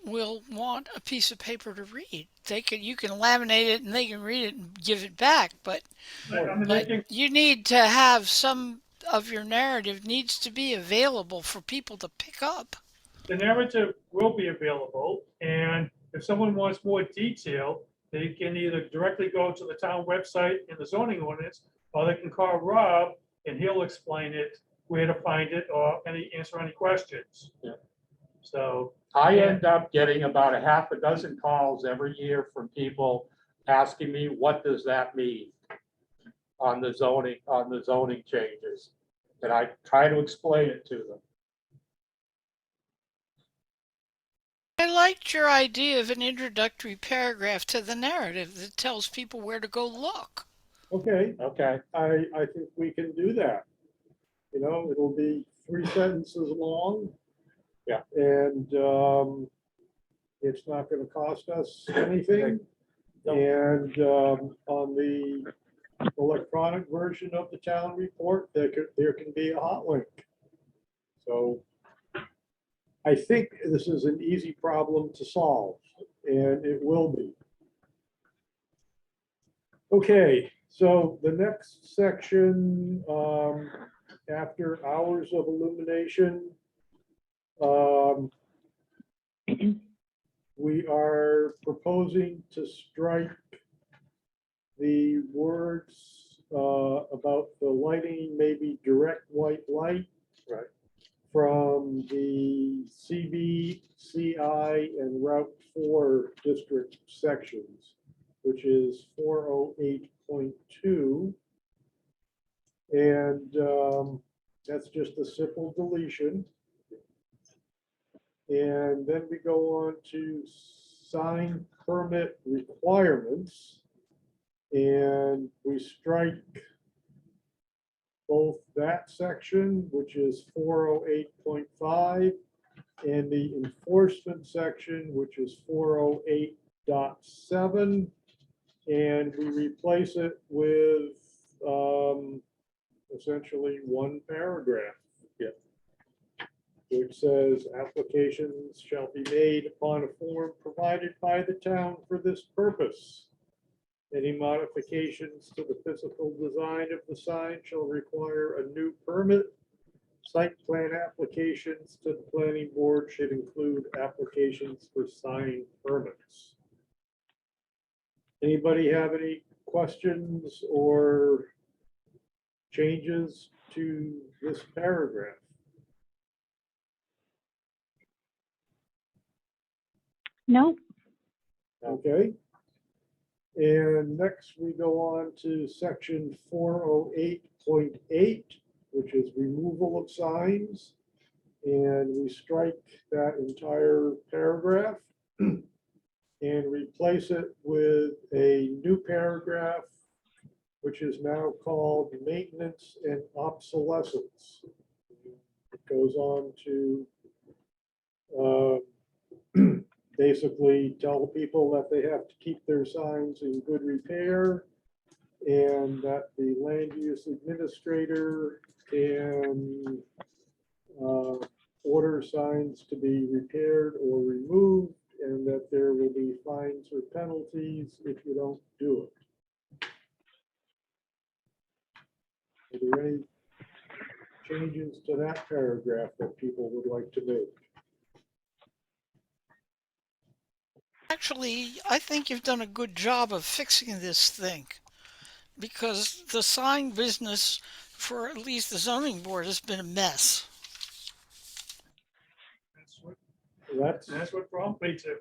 Speaker 6: will want a piece of paper to read. You can laminate it and they can read it and give it back, but
Speaker 2: I mean, they can,
Speaker 6: you need to have some of your narrative needs to be available for people to pick up.
Speaker 2: the narrative will be available, and if someone wants more detail, they can either directly go to the town website in the zoning ordinance, or they can call Rob and he'll explain it, where to find it, or answer any questions.
Speaker 3: Yeah.
Speaker 2: So,
Speaker 3: I end up getting about a half a dozen calls every year from people asking me, what does that mean on the zoning changes? And I try to explain it to them.
Speaker 6: I liked your idea of an introductory paragraph to the narrative that tells people where to go look.
Speaker 5: Okay,
Speaker 3: Okay,
Speaker 5: I think we can do that. You know, it'll be 3 sentences long.
Speaker 3: Yeah.
Speaker 5: And it's not gonna cost us anything.
Speaker 3: No.
Speaker 5: And on the electronic version of the town report, there can be a hot link. So I think this is an easy problem to solve, and it will be. Okay, so the next section, after hours of illumination, we are proposing to strike the words about the lighting may be direct white light.
Speaker 3: Right.
Speaker 5: From the CB, CI, and Route 4 district sections, which is 408.2. And that's just a simple deletion. And then we go on to sign permit requirements. And we strike both that section, which is 408.5, and the enforcement section, which is 408.7. And we replace it with essentially one paragraph.
Speaker 3: Yeah.
Speaker 5: Which says applications shall be made upon a form provided by the town for this purpose. Any modifications to the physical design of the sign shall require a new permit. Site plan applications to the planning board should include applications for sign permits. Anybody have any questions or changes to this paragraph?
Speaker 4: Nope.
Speaker 5: Okay. And next we go on to section 408.8, which is removal of signs. And we strike that entire paragraph and replace it with a new paragraph, which is now called maintenance and obsolescence. It goes on to basically tell people that they have to keep their signs in good repair and that the land use administrator can order signs to be repaired or removed, and that there will be fines or penalties if you don't do it. Are there any changes to that paragraph that people would like to make?
Speaker 6: Actually, I think you've done a good job of fixing this thing because the sign business for at least the zoning board has been a mess.
Speaker 2: That's what prompted me to.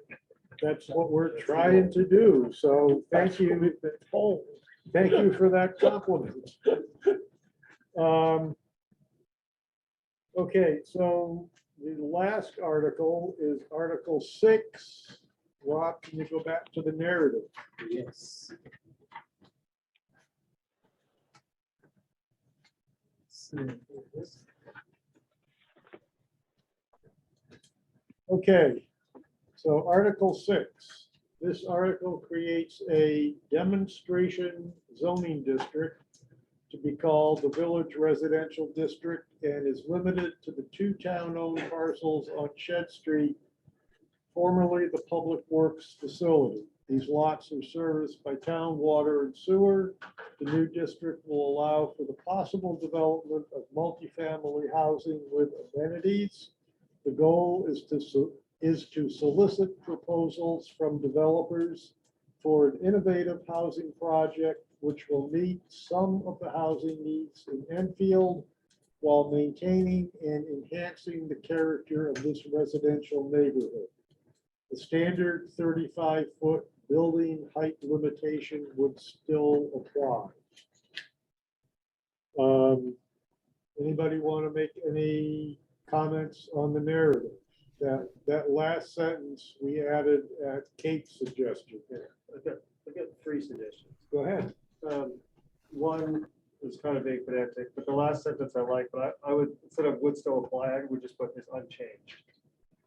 Speaker 5: That's what we're trying to do. So thank you. Thank you for that compliment. Okay, so the last article is Article 6. Rob, can you go back to the narrative?
Speaker 9: Yes.
Speaker 5: Okay, so Article 6. This article creates a demonstration zoning district to be called the Village Residential District and is limited to the 2 town-owned parcels on Shed Street, formerly the Public Works Facility. These lots are serviced by town water and sewer. The new district will allow for the possible development of multifamily housing with amenities. The goal is to solicit proposals from developers for an innovative housing project which will meet some of the housing needs in Enfield while maintaining and enhancing the character of this residential neighborhood. The standard 35-foot building height limitation would still apply. Anybody want to make any comments on the narrative? That last sentence we added at Kate's suggestion.
Speaker 1: I've got 3 suggestions.
Speaker 5: Go ahead.
Speaker 1: One is kind of vague, but the last sentence I like, but I would, instead of would still apply, I would just put this unchanged.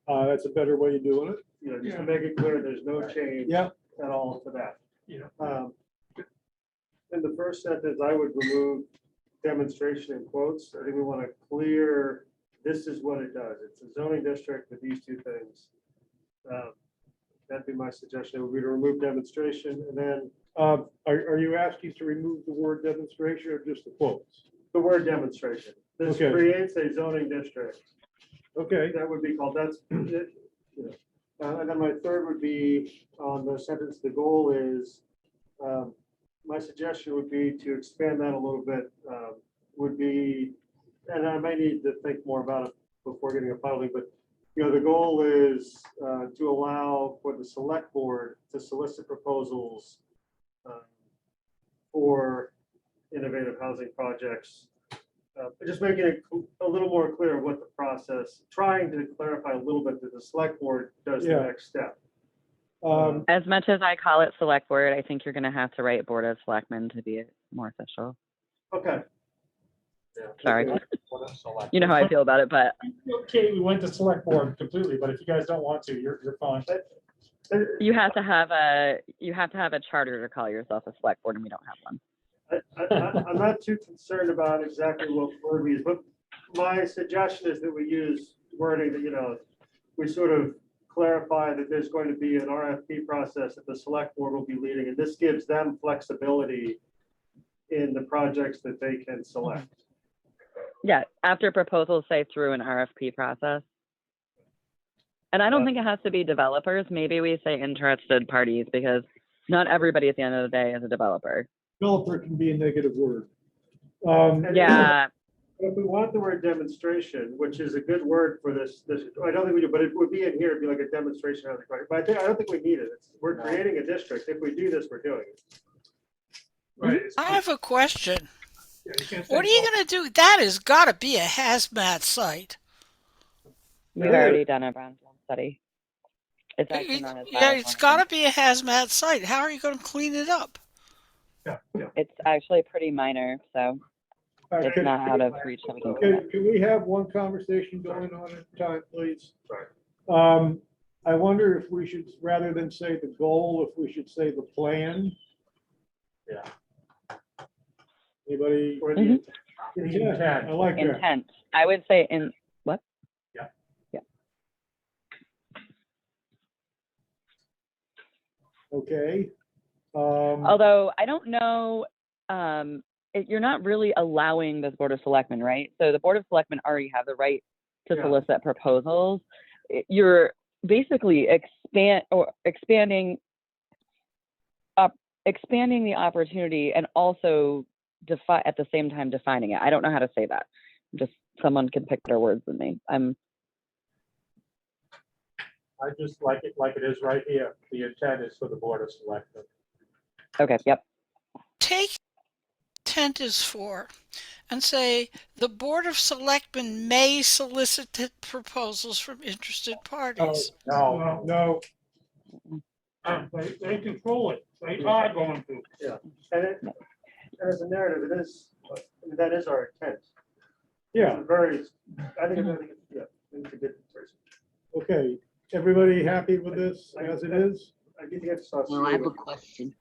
Speaker 5: That's a better way of doing it.
Speaker 1: You know, just to make it clear, there's no change
Speaker 5: Yeah.
Speaker 1: at all to that.
Speaker 2: Yeah.
Speaker 1: In the first sentence, I would remove demonstration in quotes. I think we want to clear, this is what it does. It's a zoning district with these 2 things. That'd be my suggestion. It would be to remove demonstration, and then
Speaker 5: Are you asking to remove the word demonstration or just the quotes?
Speaker 1: the word demonstration. This
Speaker 5: Okay.
Speaker 1: creates a zoning district.
Speaker 5: Okay,
Speaker 1: That would be called, that's it. And then my third would be on the sentence, the goal is, my suggestion would be to expand that a little bit, would be, and I might need to think more about it before getting a filing, but the goal is to allow for the select board to solicit proposals for innovative housing projects. Just making it a little more clear what the process, trying to clarify a little bit that the select board does the
Speaker 5: Yeah.
Speaker 1: next step.
Speaker 7: As much as I call it select board, I think you're going to have to write Board of Selectmen to be more official.
Speaker 1: Okay,
Speaker 7: Sorry.
Speaker 5: Okay.
Speaker 7: You know how I feel about it, but
Speaker 9: Okay, we went to select board completely, but if you guys don't want to, you're fine.
Speaker 7: you have to have a charter to call yourself a select board, and we don't have one.
Speaker 1: I'm not too concerned about exactly what word we use, but my suggestion is that we use wording that, we sort of clarify that there's going to be an RFP process that the select board will be leading, and this gives them flexibility in the projects that they can select.
Speaker 7: Yeah, after proposals say through an RFP process. And I don't think it has to be developers. Maybe we say interested parties because not everybody at the end of the day is a developer.
Speaker 5: developer can be a negative word.
Speaker 7: Yeah,
Speaker 1: If we want the word demonstration, which is a good word for this, I don't think we do, but it would be in here, it'd be like a demonstration of the project. But I don't think we need it. We're creating a district. If we do this, we're doing it.
Speaker 2: Right.
Speaker 6: I have a question.
Speaker 2: Yeah, you can't
Speaker 6: What are
Speaker 2: say
Speaker 6: you going to do? That has got to be a hazmat site.
Speaker 7: we've already done a brownfield study. It's actually not as bad.
Speaker 6: Yeah,
Speaker 7: as
Speaker 6: it's
Speaker 7: one
Speaker 6: got to
Speaker 7: thinks.
Speaker 6: be a hazmat site. How are you going to clean it up?
Speaker 2: Yeah.
Speaker 7: It's actually pretty minor, so it's not out of reach. So we can do it.
Speaker 5: Can we have one conversation going on at a time, please?
Speaker 1: Sorry.
Speaker 5: I wonder if we should, rather than say the goal, if we should say the plan.
Speaker 1: Yeah.
Speaker 5: Anybody?
Speaker 1: Or
Speaker 7: Mhm.
Speaker 5: Yeah, I like that.
Speaker 7: Intent. I would say in what?
Speaker 2: Yeah.
Speaker 7: Yeah.
Speaker 5: Okay.
Speaker 7: Although I don't know, you're not really allowing the Board of Selectmen, right? So the Board of Selectmen already have the right to
Speaker 1: Yeah.
Speaker 7: solicit proposals. You're basically expanding the opportunity and also at the same time defining it. I don't know how to say that. Just someone can pick better words than me.
Speaker 3: I just like it is right here. The intent is for the Board of Selectmen.
Speaker 7: Okay, yep.
Speaker 6: Take intent is for and say the Board of Selectmen may solicit proposals from interested parties.
Speaker 3: No,
Speaker 5: No,
Speaker 2: They control it. They are going to.
Speaker 1: And as a narrative, it is, I mean, that is our intent.
Speaker 5: yeah,
Speaker 1: It's a very, I think, yeah, it's a good person.
Speaker 5: okay. Everybody happy with this as it is?
Speaker 1: I think it's not.
Speaker 10: Well, I have a question.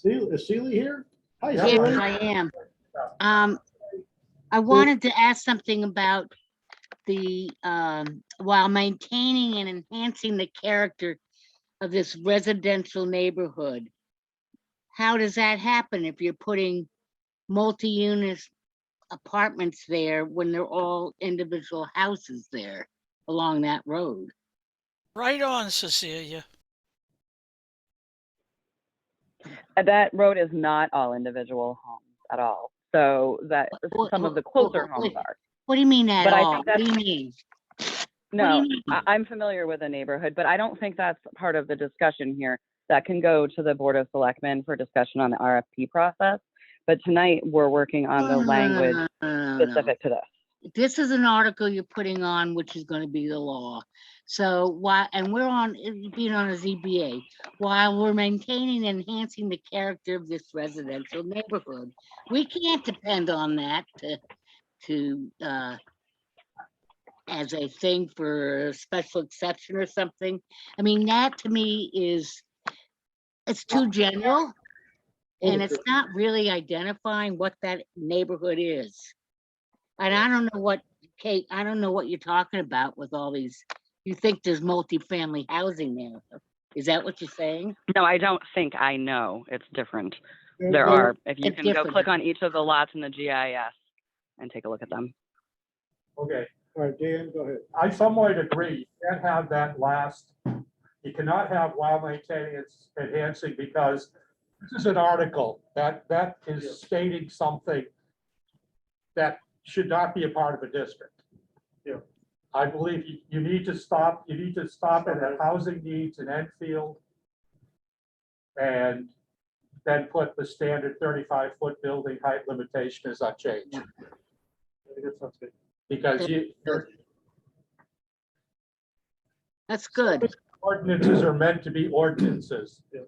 Speaker 5: Is Sealy here? Hi,
Speaker 3: Yeah.
Speaker 10: Yes,
Speaker 5: Sealy.
Speaker 10: I am. I wanted to ask something about the, while maintaining and enhancing the character of this residential neighborhood. How does that happen if you're putting multi-unit apartments there when they're all individual houses there along that road?
Speaker 6: Right on, Cecilia.
Speaker 7: That road is not all individual homes at all. So that some of the closer homes are.
Speaker 10: What do you mean at
Speaker 7: But I
Speaker 10: all?
Speaker 7: think
Speaker 10: What do you
Speaker 7: that's-
Speaker 10: mean?
Speaker 7: No,
Speaker 10: mean?
Speaker 7: I'm familiar with the neighborhood, but I don't think that's part of the discussion here. That can go to the Board of Selectmen for discussion on the RFP process. But tonight, we're working on the language
Speaker 10: No.
Speaker 7: specific to this.
Speaker 10: This is an article you're putting on, which is going to be the law. So why, and we're on, being on a ZBA, while we're maintaining and enhancing the character of this residential neighborhood. We can't depend on that to as a thing for a special exception or something. I mean, that to me is, it's too general. And it's not really identifying what that neighborhood is. And I don't know what, Kate, I don't know what you're talking about with all these, you think there's multifamily housing there. Is that what you're saying?
Speaker 7: No, I don't think I know. It's different. There are, if you
Speaker 10: It's
Speaker 7: can go
Speaker 10: different.
Speaker 7: click on each of the lots in the GIS and take a look at them.
Speaker 3: okay.
Speaker 5: All right, Dan, go ahead.
Speaker 3: I somewhat agree. You can't have that last, you cannot have while maintaining its enhancing, because this is an article that is stating something that should not be a part of a district.
Speaker 1: Yeah.
Speaker 3: I believe you need to stop it at housing needs in Enfield. And then put the standard 35-foot building height limitation as unchanged.
Speaker 1: I think that sounds good.
Speaker 3: Because
Speaker 10: That's good.
Speaker 3: ordinances are meant to be ordinances,
Speaker 1: Yeah.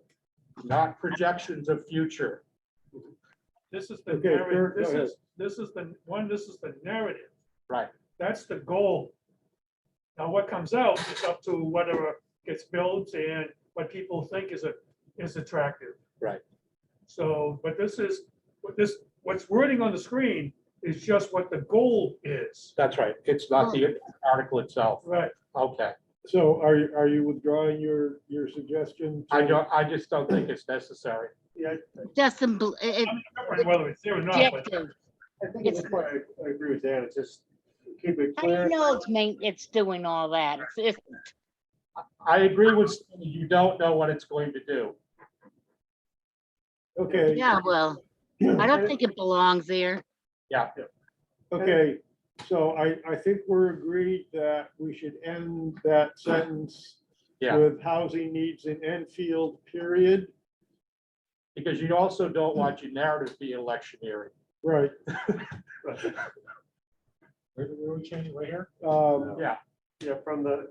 Speaker 3: not projections of future.
Speaker 2: This is the
Speaker 5: Okay,
Speaker 2: narrative.
Speaker 5: Kurt, go ahead.
Speaker 2: This is the narrative.
Speaker 3: Right.
Speaker 2: That's the goal. Now, what comes out is up to whatever gets built and what people think is attractive.
Speaker 3: Right.
Speaker 2: So, but what's wording on the screen is just what the goal is.
Speaker 3: That's right. It's not the article itself.
Speaker 2: Right.
Speaker 3: Okay.
Speaker 5: So are you withdrawing your suggestion?
Speaker 3: I just don't think it's necessary.
Speaker 1: Yeah,
Speaker 10: Justin,
Speaker 2: Whether it's there or not, but
Speaker 10: objective.
Speaker 1: I think at this point, I agree with Dan. It's just keep it
Speaker 10: How do you
Speaker 1: clear.
Speaker 10: know it's doing all that? It's
Speaker 3: I agree with Steve, you don't know what it's going to do.
Speaker 5: Okay.
Speaker 10: yeah, well, I don't think it belongs there.
Speaker 3: Yeah.
Speaker 5: Okay, so I think we're agreed that we should end that sentence
Speaker 3: Yeah.
Speaker 5: with housing needs in Enfield, period.
Speaker 3: Because you also don't want your narrative to be electioneering.
Speaker 5: Right.
Speaker 3: Where we changing right here?
Speaker 5: Yeah,
Speaker 1: Yeah, from the,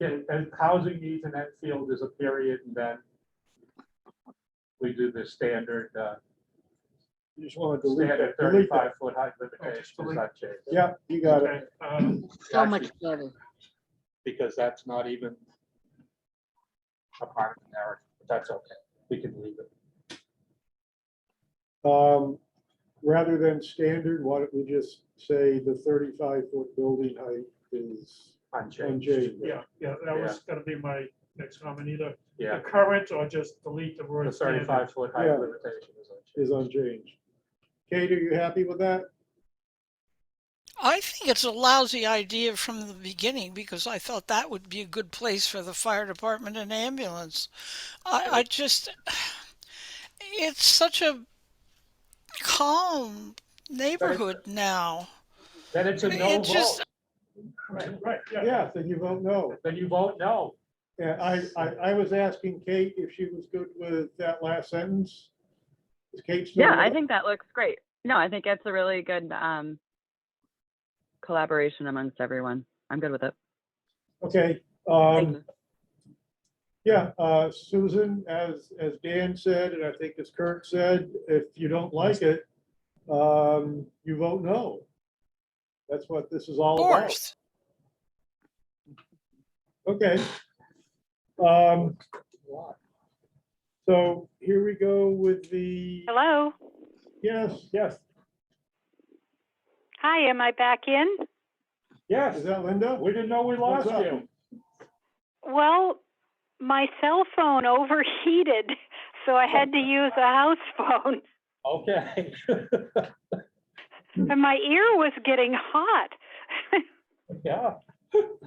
Speaker 3: And housing needs in Enfield is a period, and then we do the standard,
Speaker 5: you just want to delete
Speaker 3: standard
Speaker 5: that. Delete that.
Speaker 3: 35-foot height limitation is not changed.
Speaker 5: Yeah, you got it.
Speaker 2: okay,
Speaker 10: So much better.
Speaker 3: Because that's not even a part of the narrative, but that's okay. We can leave it.
Speaker 5: Rather than standard, why don't we just say the 35-foot building height is
Speaker 3: Unchanged.
Speaker 5: unchanged?
Speaker 2: yeah, that was gonna be my next comment, either
Speaker 3: Yeah,
Speaker 2: the current or just delete the
Speaker 3: the
Speaker 2: word standard.
Speaker 3: 35-foot height
Speaker 5: Yeah.
Speaker 3: limitation is unchanged.
Speaker 5: Is unchanged. Kate, are you happy with that?
Speaker 6: I think it's a lousy idea from the beginning because I thought that would be a good place for the fire department and ambulance. I just, it's such a calm neighborhood now.
Speaker 3: Then it's a no
Speaker 6: It just,
Speaker 3: vote.
Speaker 5: Right, yeah, then you vote no.
Speaker 3: Then you vote no.
Speaker 5: Yeah, I was asking Kate if she was good with that last sentence. Is Kate still?
Speaker 7: Yeah,
Speaker 5: with
Speaker 7: I
Speaker 5: us?
Speaker 7: think that looks great. No, I think it's a really good collaboration amongst everyone. I'm good with it.
Speaker 5: Okay,
Speaker 7: Thank you.
Speaker 5: yeah, Susan, as Dan said, and I think as Kurt said, if you don't like it, you vote no. That's what this is
Speaker 6: of
Speaker 5: all about.
Speaker 6: course.
Speaker 5: Okay. So here we go with the,
Speaker 11: Hello.
Speaker 5: yes,
Speaker 11: Hi, am I back in?
Speaker 3: Yes,
Speaker 5: is that Linda?
Speaker 3: we didn't know we lost
Speaker 5: What's up?
Speaker 3: you.
Speaker 11: Well, my cell phone overheated, so I had to use a house phone.
Speaker 3: Okay.
Speaker 11: And my ear was getting hot.
Speaker 3: Yeah.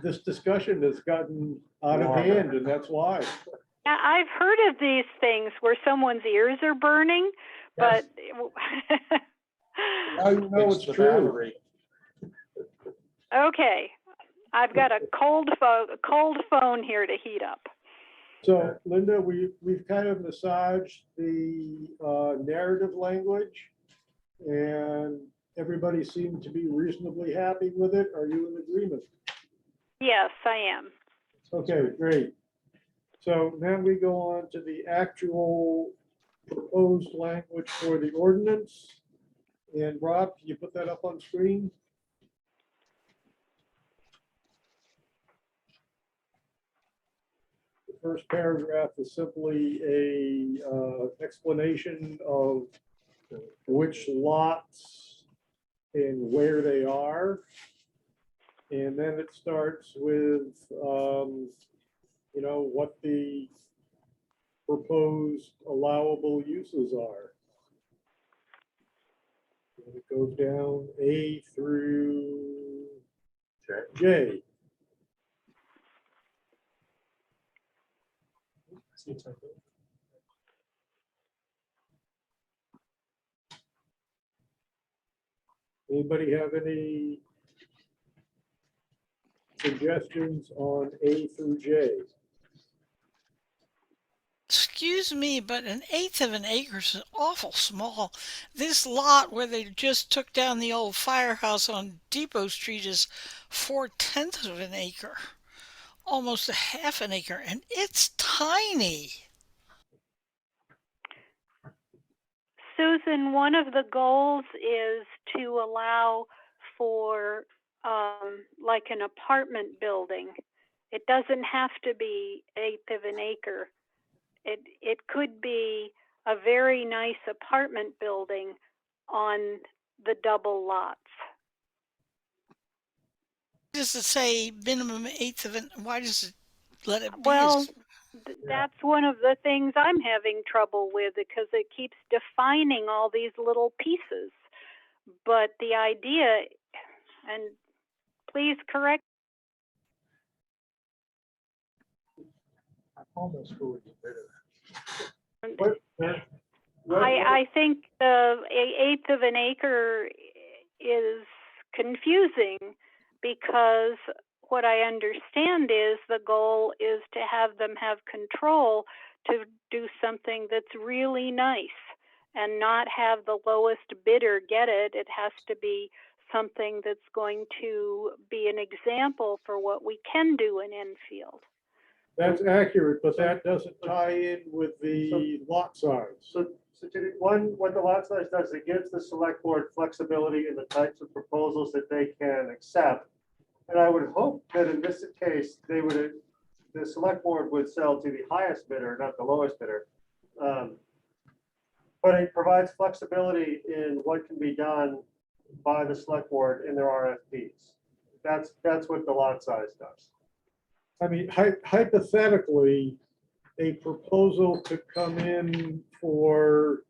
Speaker 5: This discussion has gotten out of hand, and that's why.
Speaker 11: Now, I've heard of these things where someone's ears are burning, but
Speaker 5: I know it's
Speaker 3: the
Speaker 5: true.
Speaker 3: battery.
Speaker 11: okay. I've got a cold phone here to heat up.
Speaker 5: So Linda, we've kind of massaged the narrative language, and everybody seemed to be reasonably happy with it. Are you in agreement?
Speaker 11: Yes, I am.
Speaker 5: Okay, great. So then we go on to the actual proposed language for the ordinance. And Rob, can you put that up on screen? The first paragraph is simply a explanation of which lots and where they are. And then it starts with, you know, what the proposed allowable uses are. And it goes down A through J. Anybody have any suggestions on A through J?
Speaker 6: Excuse me, but an eighth of an acre is awful small. This lot where they just took down the old firehouse on Depot Street is 4/10 of an acre, almost a half an acre, and it's tiny.
Speaker 11: Susan, one of the goals is to allow for like an apartment building. It doesn't have to be eighth of an acre. It could be a very nice apartment building on the double lots.
Speaker 6: Does it say minimum eighth of an? Why does it let it be?
Speaker 11: Well, that's one of the things I'm having trouble with because it keeps defining all these little pieces. But the idea, and please correct.
Speaker 5: Almost fully
Speaker 11: I think the eighth of an acre is confusing because what I understand is the goal is to have them have control to do something that's really nice and not have the lowest bidder get it. It has to be something that's going to be an example for what we can do in Enfield.
Speaker 5: That's accurate, but that doesn't tie in with the lot size.
Speaker 1: So what the lot size does, it gives the select board flexibility in the types of proposals that they can accept. And I would hope that in this case, the select board would sell to the highest bidder, not the lowest bidder. But it provides flexibility in what can be done by the select board in their RFPs. That's what the lot size does.
Speaker 5: I mean, hypothetically, a proposal could come in for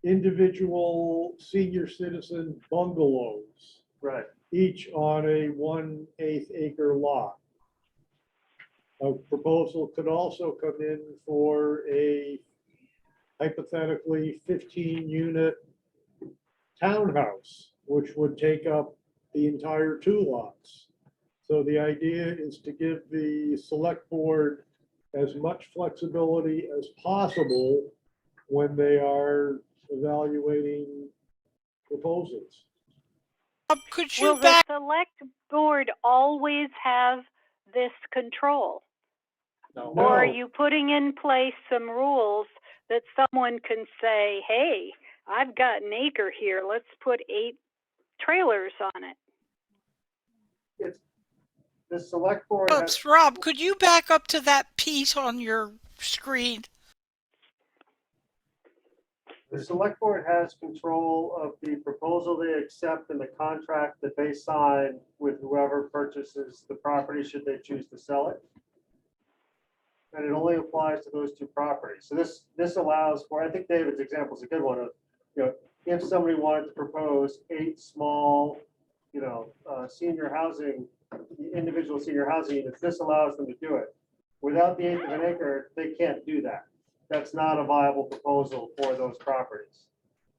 Speaker 5: individual senior citizen bungalows.
Speaker 1: Right.
Speaker 5: each on a 1/8 acre lot. A proposal could also come in for a hypothetically 15-unit townhouse, which would take up the entire 2 lots. So the idea is to give the select board as much flexibility as possible when they are evaluating proposals.
Speaker 6: Could you
Speaker 11: Will the
Speaker 6: back,
Speaker 11: select board always have this control?
Speaker 3: No.
Speaker 11: Or are
Speaker 5: No.
Speaker 11: you putting in place some rules that someone can say, hey, I've got an acre here, let's put 8 trailers on it?
Speaker 1: It's, the select board has,
Speaker 6: oops, Rob, could you back up to that piece on your screen?
Speaker 1: the select board has control of the proposal they accept and the contract that they sign with whoever purchases the property, should they choose to sell it. And it only applies to those 2 properties. So this allows for, I think David's example is a good one of, if somebody wanted to propose 8 small, senior housing, individual senior housing units, this allows them to do it. Without the 1/8 of an acre, they can't do that. That's not a viable proposal for those properties.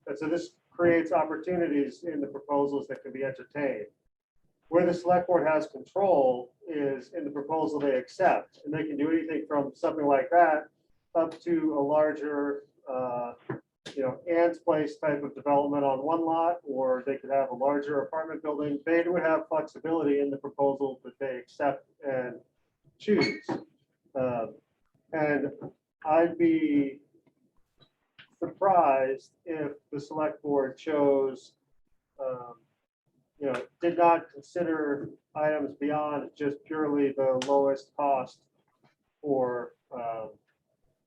Speaker 1: And so this creates opportunities in the proposals that can be entertained. Where the select board has control is in the proposal they accept, and they can do anything from something like that up to a larger, Ann's Place type of development on 1 lot, or they could have a larger apartment building. They would have flexibility in the proposal that they accept and choose. And I'd be surprised if the select board chose, did not consider items beyond just purely the lowest cost for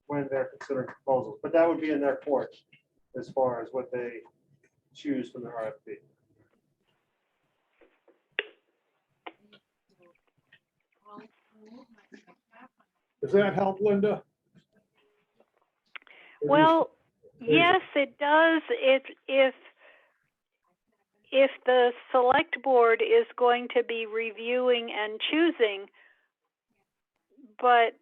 Speaker 1: when they're considering proposals. But that would be in their court as far as what they choose from the RFP.
Speaker 5: Does that help, Linda?
Speaker 11: Well, yes, it does. If the select board is going to be reviewing and choosing, but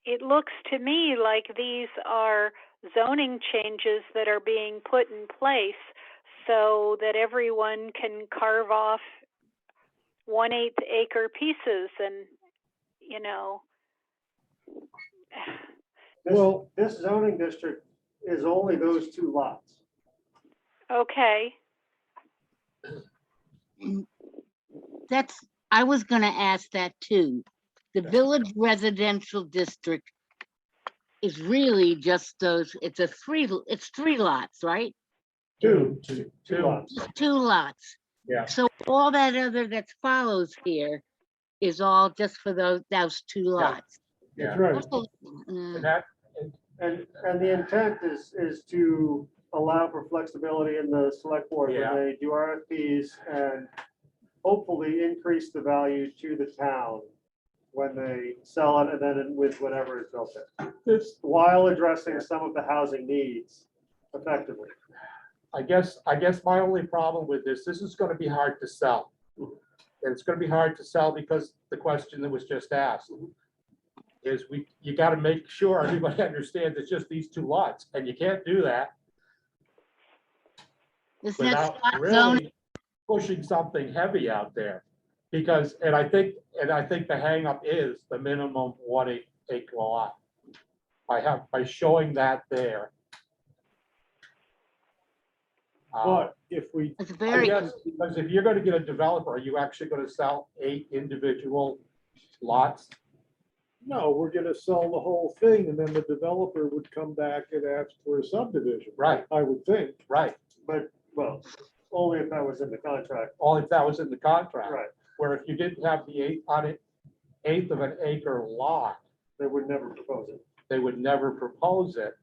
Speaker 11: it looks to me like these are zoning changes that are being put in place so that everyone can carve off 1/8 acre pieces and,
Speaker 1: This zoning district is only those 2 lots.
Speaker 11: okay.
Speaker 10: I was gonna ask that too. The village residential district is really just those, it's 3 lots, right?
Speaker 1: 2 lots.
Speaker 10: Just 2 lots.
Speaker 3: Yeah.
Speaker 10: So all that other that follows here is all just for those 2 lots.
Speaker 3: Yeah.
Speaker 5: That's right.
Speaker 10: Also,
Speaker 3: And that,
Speaker 1: And the intent is to allow for flexibility in the select board when
Speaker 3: Yeah.
Speaker 1: they do RFPs and hopefully increase the value to the town when they sell it and then with whatever is built in,
Speaker 3: this,
Speaker 1: while addressing some of the housing needs effectively.
Speaker 3: I guess my only problem with this is gonna be hard to sell. And it's gonna be hard to sell because the question that was just asked is you gotta make sure everybody understands it's just these 2 lots, and you can't do that
Speaker 10: Isn't
Speaker 3: without
Speaker 10: that spot zoning?
Speaker 3: really pushing something heavy out there. Because, and I think the hangup is the minimum 1/8 acre lot. By showing that there.
Speaker 5: But if we,
Speaker 10: It's
Speaker 3: I
Speaker 10: very,
Speaker 3: guess, because if you're gonna get a developer, are you actually gonna sell 8 individual lots?
Speaker 5: no, we're gonna sell the whole thing, and then the developer would come back and ask for a subdivision.
Speaker 3: Right,
Speaker 5: I would think.
Speaker 3: right.
Speaker 1: But, well, only if that was in the contract.
Speaker 3: Only if that was in the contract.
Speaker 1: Right.
Speaker 3: Where if you didn't have the 1/8 of an acre lot,
Speaker 1: They would never propose it.
Speaker 3: they would never propose it.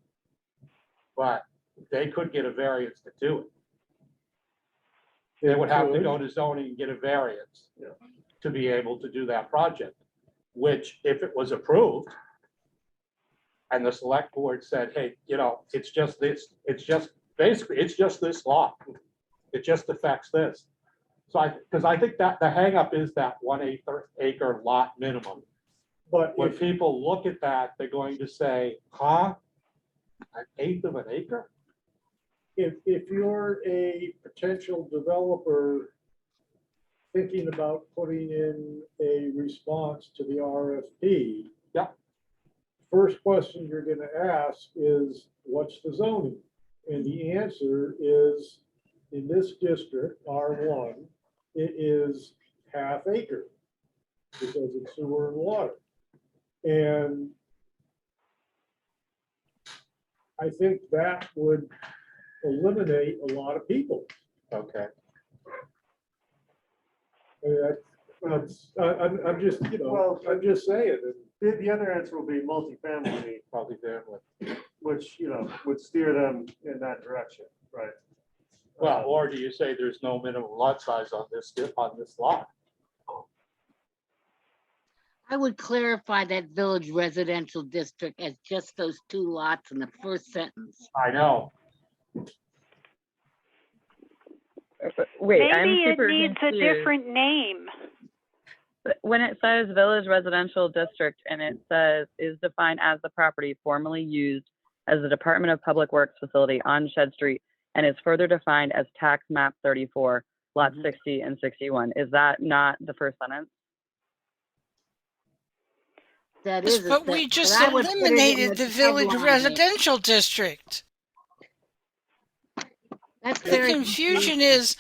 Speaker 3: But they could get a variance to do it. They would have to
Speaker 5: Could.
Speaker 3: go to zoning and get a variance
Speaker 1: Yeah.
Speaker 3: to be able to do that project, which if it was approved and the select board said, hey, it's just this, it's just, basically, it's just this lot. It just affects this. So because I think that the hangup is that 1 acre lot minimum.
Speaker 5: But
Speaker 3: When
Speaker 5: if,
Speaker 3: people look at that, they're going to say, huh? 1/8 of an acre?
Speaker 5: if you're a potential developer thinking about putting in a response to the RFP.
Speaker 3: Yeah.
Speaker 5: First question you're gonna ask is, what's the zoning? And the answer is, in this district, R1, it is ½ acre because it's sewer and water. And I think that would eliminate a lot of people.
Speaker 3: Okay.
Speaker 5: I mean, I'm just,
Speaker 1: Well,
Speaker 5: I'm just saying,
Speaker 1: The other answer will be multifamily,
Speaker 3: Multifamily.
Speaker 1: which, would steer them in that direction, right?
Speaker 3: Well, or do you say there's no minimum lot size on this lot?
Speaker 10: I would clarify that village residential district as just those 2 lots in the first sentence.
Speaker 3: I know.
Speaker 7: Wait, I'm
Speaker 11: Maybe it
Speaker 7: super
Speaker 11: needs a
Speaker 7: confused.
Speaker 11: different name.
Speaker 7: When it says village residential district and it says is defined as the property formerly used as the Department of Public Works facility on Shed Street and is further defined as tax map 34, lot 60 and 61. Is that not the first sentence?
Speaker 10: That
Speaker 6: Yes,
Speaker 10: is.
Speaker 6: but we just
Speaker 10: I would put it in
Speaker 6: eliminated the village
Speaker 10: headline.
Speaker 6: residential district.
Speaker 10: That's
Speaker 6: The
Speaker 10: very
Speaker 6: confusion is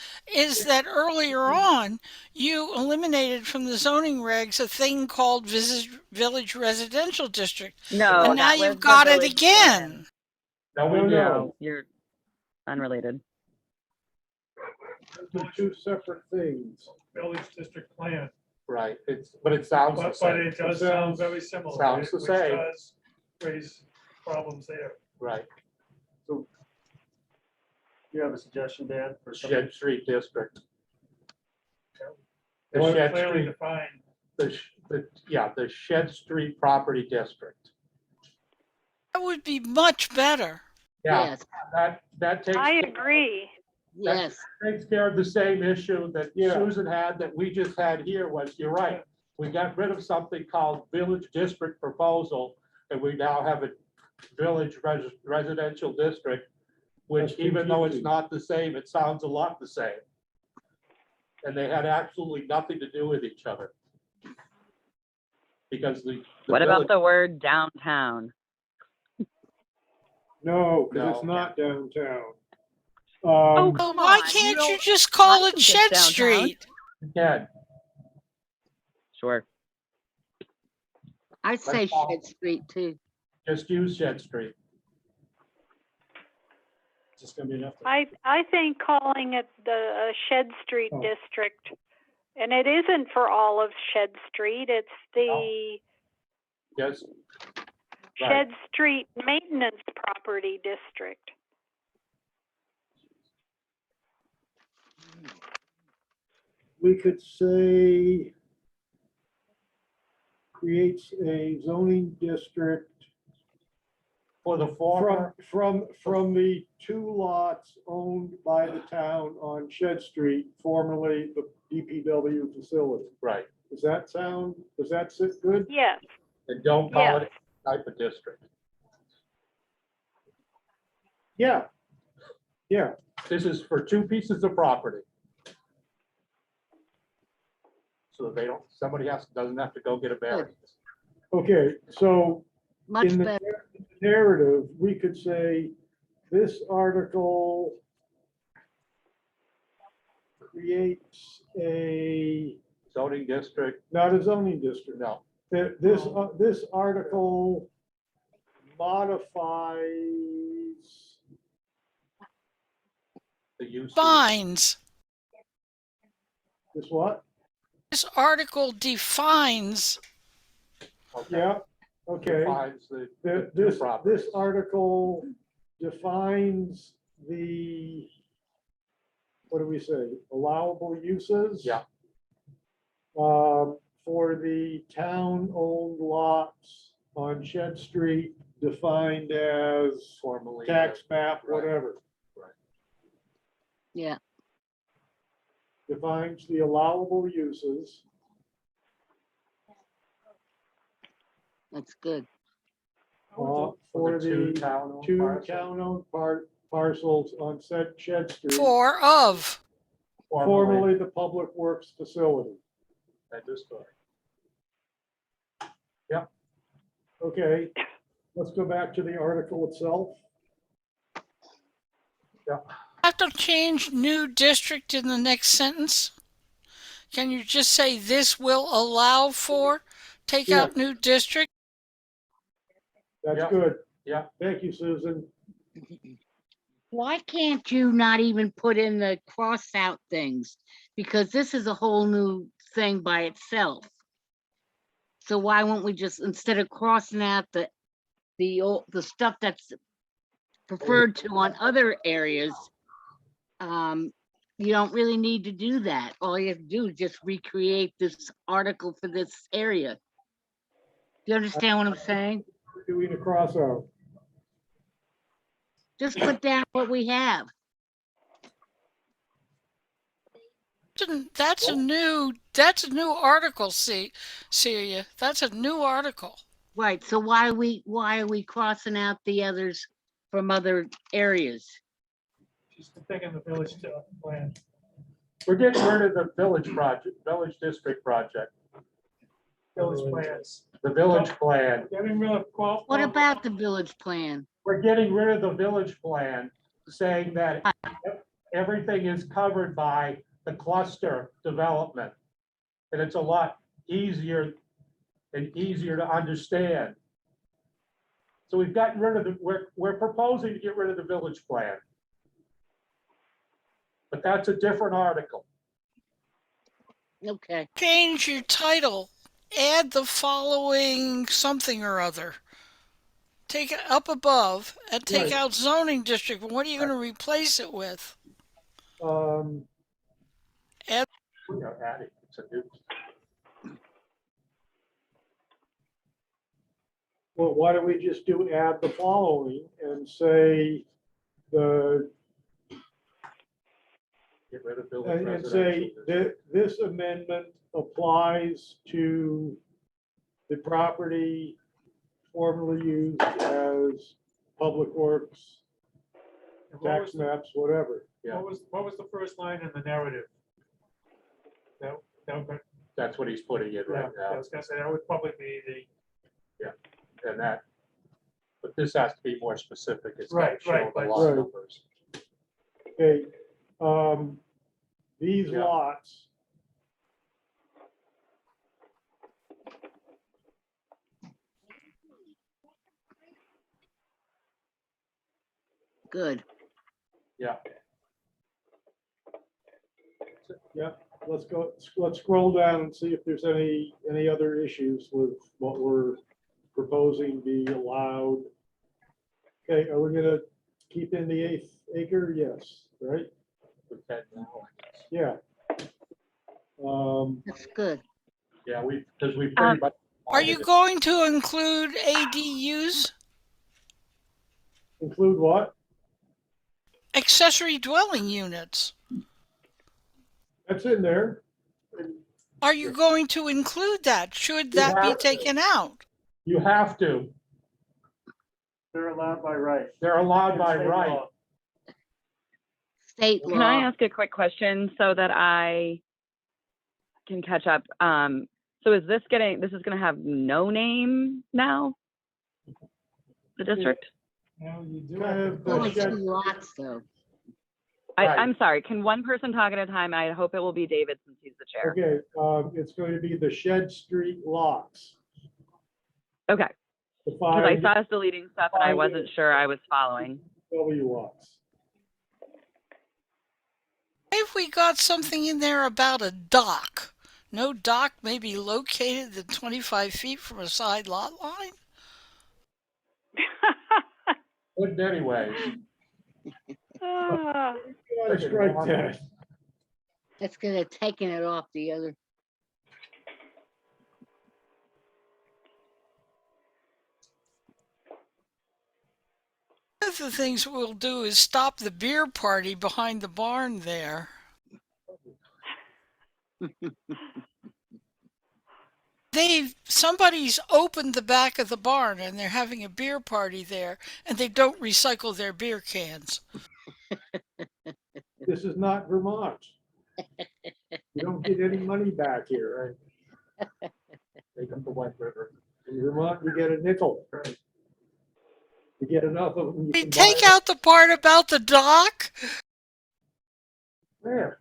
Speaker 6: that earlier on, you eliminated from the zoning regs a thing called village residential district.
Speaker 7: No,
Speaker 6: And now
Speaker 7: that was
Speaker 6: you've
Speaker 7: the
Speaker 6: got it
Speaker 7: village
Speaker 6: again.
Speaker 3: No, we
Speaker 5: No,
Speaker 3: do.
Speaker 7: No, you're unrelated.
Speaker 5: they're two separate things.
Speaker 2: Village district plan,
Speaker 3: Right, but it sounds the
Speaker 2: but
Speaker 3: same.
Speaker 2: it does sound very similar.
Speaker 3: Sounds the
Speaker 2: which
Speaker 3: same.
Speaker 2: does raise problems there.
Speaker 3: Right,
Speaker 1: You have a suggestion, Dan? For
Speaker 3: Shed Street District. The
Speaker 2: Well,
Speaker 3: Shed
Speaker 2: clearly
Speaker 3: Street,
Speaker 2: defined.
Speaker 3: the Shed Street Property District.
Speaker 6: That would be much better.
Speaker 3: Yeah,
Speaker 10: Yes,
Speaker 3: that
Speaker 11: I agree.
Speaker 10: yes.
Speaker 3: takes care of the same issue that
Speaker 5: Yeah.
Speaker 3: Susan had, that we just had here was, you're right. We got rid of something called Village District Proposal, and we now have a Village Residential District, which
Speaker 5: That's
Speaker 3: even though it's
Speaker 5: confusing.
Speaker 3: not the same, it sounds a lot the same. And they had absolutely nothing to do with each other. Because the
Speaker 7: What about
Speaker 3: village-
Speaker 7: the word downtown?
Speaker 5: No, because it's
Speaker 3: No.
Speaker 5: not downtown.
Speaker 7: Oh,
Speaker 6: Well,
Speaker 7: come
Speaker 6: why
Speaker 7: on, you
Speaker 6: can't you
Speaker 7: don't-
Speaker 6: just call
Speaker 7: I
Speaker 6: it
Speaker 7: think it's
Speaker 6: Shed
Speaker 7: downtown.
Speaker 6: Street?
Speaker 3: Yeah,
Speaker 7: Sure.
Speaker 10: I'd say
Speaker 3: That's all.
Speaker 10: Shed Street too.
Speaker 3: just use Shed Street.
Speaker 9: It's just gonna be enough.
Speaker 11: I think calling it the Shed Street
Speaker 5: Oh.
Speaker 11: District, and it isn't for all of Shed Street, it's the
Speaker 3: Yes, right.
Speaker 11: Shed Street Maintenance Property District.
Speaker 5: We could say creates a zoning district
Speaker 3: For the former,
Speaker 5: from the 2 lots owned by the town on Shed Street, formerly the DPW facility.
Speaker 3: right,
Speaker 5: Does that sit good?
Speaker 11: Yes,
Speaker 3: and don't call
Speaker 11: yes.
Speaker 3: it a type of district.
Speaker 5: Yeah. Yeah,
Speaker 3: This is for 2 pieces of property. So they don't, doesn't have to go get a variance.
Speaker 5: okay, so
Speaker 10: Much
Speaker 5: in the
Speaker 10: better.
Speaker 5: narrative, we could say this article creates
Speaker 3: Zoning district,
Speaker 5: not a zoning district.
Speaker 3: no,
Speaker 5: This article modifies,
Speaker 3: the use.
Speaker 6: Defines.
Speaker 5: this what?
Speaker 6: This article defines.
Speaker 3: Okay.
Speaker 5: Yeah, okay.
Speaker 3: Defines the two
Speaker 5: This
Speaker 3: properties.
Speaker 5: article defines what do we say, allowable uses?
Speaker 3: Yeah.
Speaker 5: For the town-owned lots on Shed Street, defined as
Speaker 3: Formally.
Speaker 5: tax map,
Speaker 3: Right.
Speaker 5: whatever.
Speaker 10: Yeah,
Speaker 5: defines the allowable uses.
Speaker 10: That's good.
Speaker 5: For
Speaker 3: two
Speaker 5: the
Speaker 3: town-owned
Speaker 5: two
Speaker 3: parcels,
Speaker 5: town-owned parcels on said Shed Street,
Speaker 6: Four of.
Speaker 5: formerly the Public Works Facility.
Speaker 3: End of story.
Speaker 5: Okay, let's go back to the article itself.
Speaker 6: Have to change new district in the next sentence? Can you just say this will allow for, take
Speaker 5: Yeah.
Speaker 6: out new district?
Speaker 5: That's
Speaker 3: Yeah.
Speaker 5: good.
Speaker 3: Yeah.
Speaker 5: Thank you, Susan.
Speaker 10: Why can't you not even put in the cross out things? Because this is a whole new thing by itself. So why won't we just, instead of crossing out the stuff that's preferred to on other areas, you don't really need to do that. All you have to do is just recreate this article for this area. Do you understand what I'm saying?
Speaker 5: Doing a cross out.
Speaker 10: Just put down what we have.
Speaker 6: That's a new article, Celia. That's a new article.
Speaker 10: Right, so why are we crossing out the others from other areas?
Speaker 2: She's thinking the village plan.
Speaker 3: We're getting rid of the village district project,
Speaker 2: Village plans.
Speaker 3: the village plan.
Speaker 2: Getting rid of.
Speaker 10: What about the village plan?
Speaker 3: We're getting rid of the village plan, saying that everything is covered by the cluster development. And it's a lot easier to understand. So we've gotten rid of we're proposing to get rid of the village plan. But that's a different article.
Speaker 10: Okay,
Speaker 6: Change your title. Add the following something or other. Take it up above and take
Speaker 5: Right.
Speaker 6: out zoning district. What are you going to replace it with?
Speaker 5: Um,
Speaker 3: We are adding, it's a new.
Speaker 5: Well, why don't we just add the following and say the,
Speaker 3: Get rid of village
Speaker 5: and say
Speaker 3: residential.
Speaker 5: that this amendment applies to the property formerly used as public works,
Speaker 2: And what
Speaker 5: tax
Speaker 2: was the-
Speaker 5: maps, whatever.
Speaker 3: Yeah.
Speaker 2: What was the first line in the narrative?
Speaker 3: That's what he's putting in right
Speaker 2: I
Speaker 3: now.
Speaker 2: was gonna say, that would probably be
Speaker 3: And that, but this has to be more specific. It's got to
Speaker 2: Right,
Speaker 3: show
Speaker 2: right,
Speaker 3: the
Speaker 2: right.
Speaker 3: lot
Speaker 5: Right.
Speaker 3: numbers.
Speaker 5: Okay, these
Speaker 3: Yeah.
Speaker 5: lots.
Speaker 10: good.
Speaker 3: Yeah.
Speaker 5: Yeah, let's scroll down and see if there's any other issues with what we're proposing be allowed. Okay, are we gonna keep in the 1/8 acre? Yes, right?
Speaker 3: We can now, I guess.
Speaker 5: Yeah.
Speaker 10: That's good.
Speaker 3: Yeah, because we pretty much.
Speaker 6: Are you going to include ADUs?
Speaker 5: Include what?
Speaker 6: Accessory dwelling units.
Speaker 5: That's in there.
Speaker 6: Are you going to include that? Should that be
Speaker 3: have to.
Speaker 6: taken out?
Speaker 3: You have to.
Speaker 1: They're allowed by right.
Speaker 3: They're allowed by
Speaker 1: State
Speaker 3: right.
Speaker 1: law.
Speaker 10: State
Speaker 7: Can I
Speaker 10: law.
Speaker 7: ask a quick question so that I can catch up? So is this is going to have no name now? The district?
Speaker 2: now you do.
Speaker 5: Kind
Speaker 2: have
Speaker 5: of
Speaker 2: to-
Speaker 10: Only
Speaker 5: shed-
Speaker 10: 2 lots though.
Speaker 3: Right.
Speaker 7: I'm sorry. Can one person talk at a time? I hope it will be David since he's the chair.
Speaker 5: Okay, it's going to be the Shed Street lots.
Speaker 7: Okay.
Speaker 5: The
Speaker 7: Because I
Speaker 5: 5
Speaker 7: saw us deleting stuff and I wasn't sure I was following.
Speaker 5: W lots.
Speaker 6: If we got something in there about a dock, no dock may be located than 25 feet from a side lot line?
Speaker 3: But anyways.
Speaker 11: Ah,
Speaker 5: Gotta strike that.
Speaker 10: That's gonna taking it off the other.
Speaker 6: One of the things we'll do is stop the beer party behind the barn there. Somebody's opened the back of the barn and they're having a beer party there and they don't recycle their beer cans.
Speaker 5: This is not Vermont. You don't get any money back here.
Speaker 3: Take up the White River.
Speaker 5: In Vermont, you get a nickel. You get enough of them. you
Speaker 6: They
Speaker 5: can
Speaker 6: take
Speaker 5: buy
Speaker 6: out the part about the dock.
Speaker 5: There.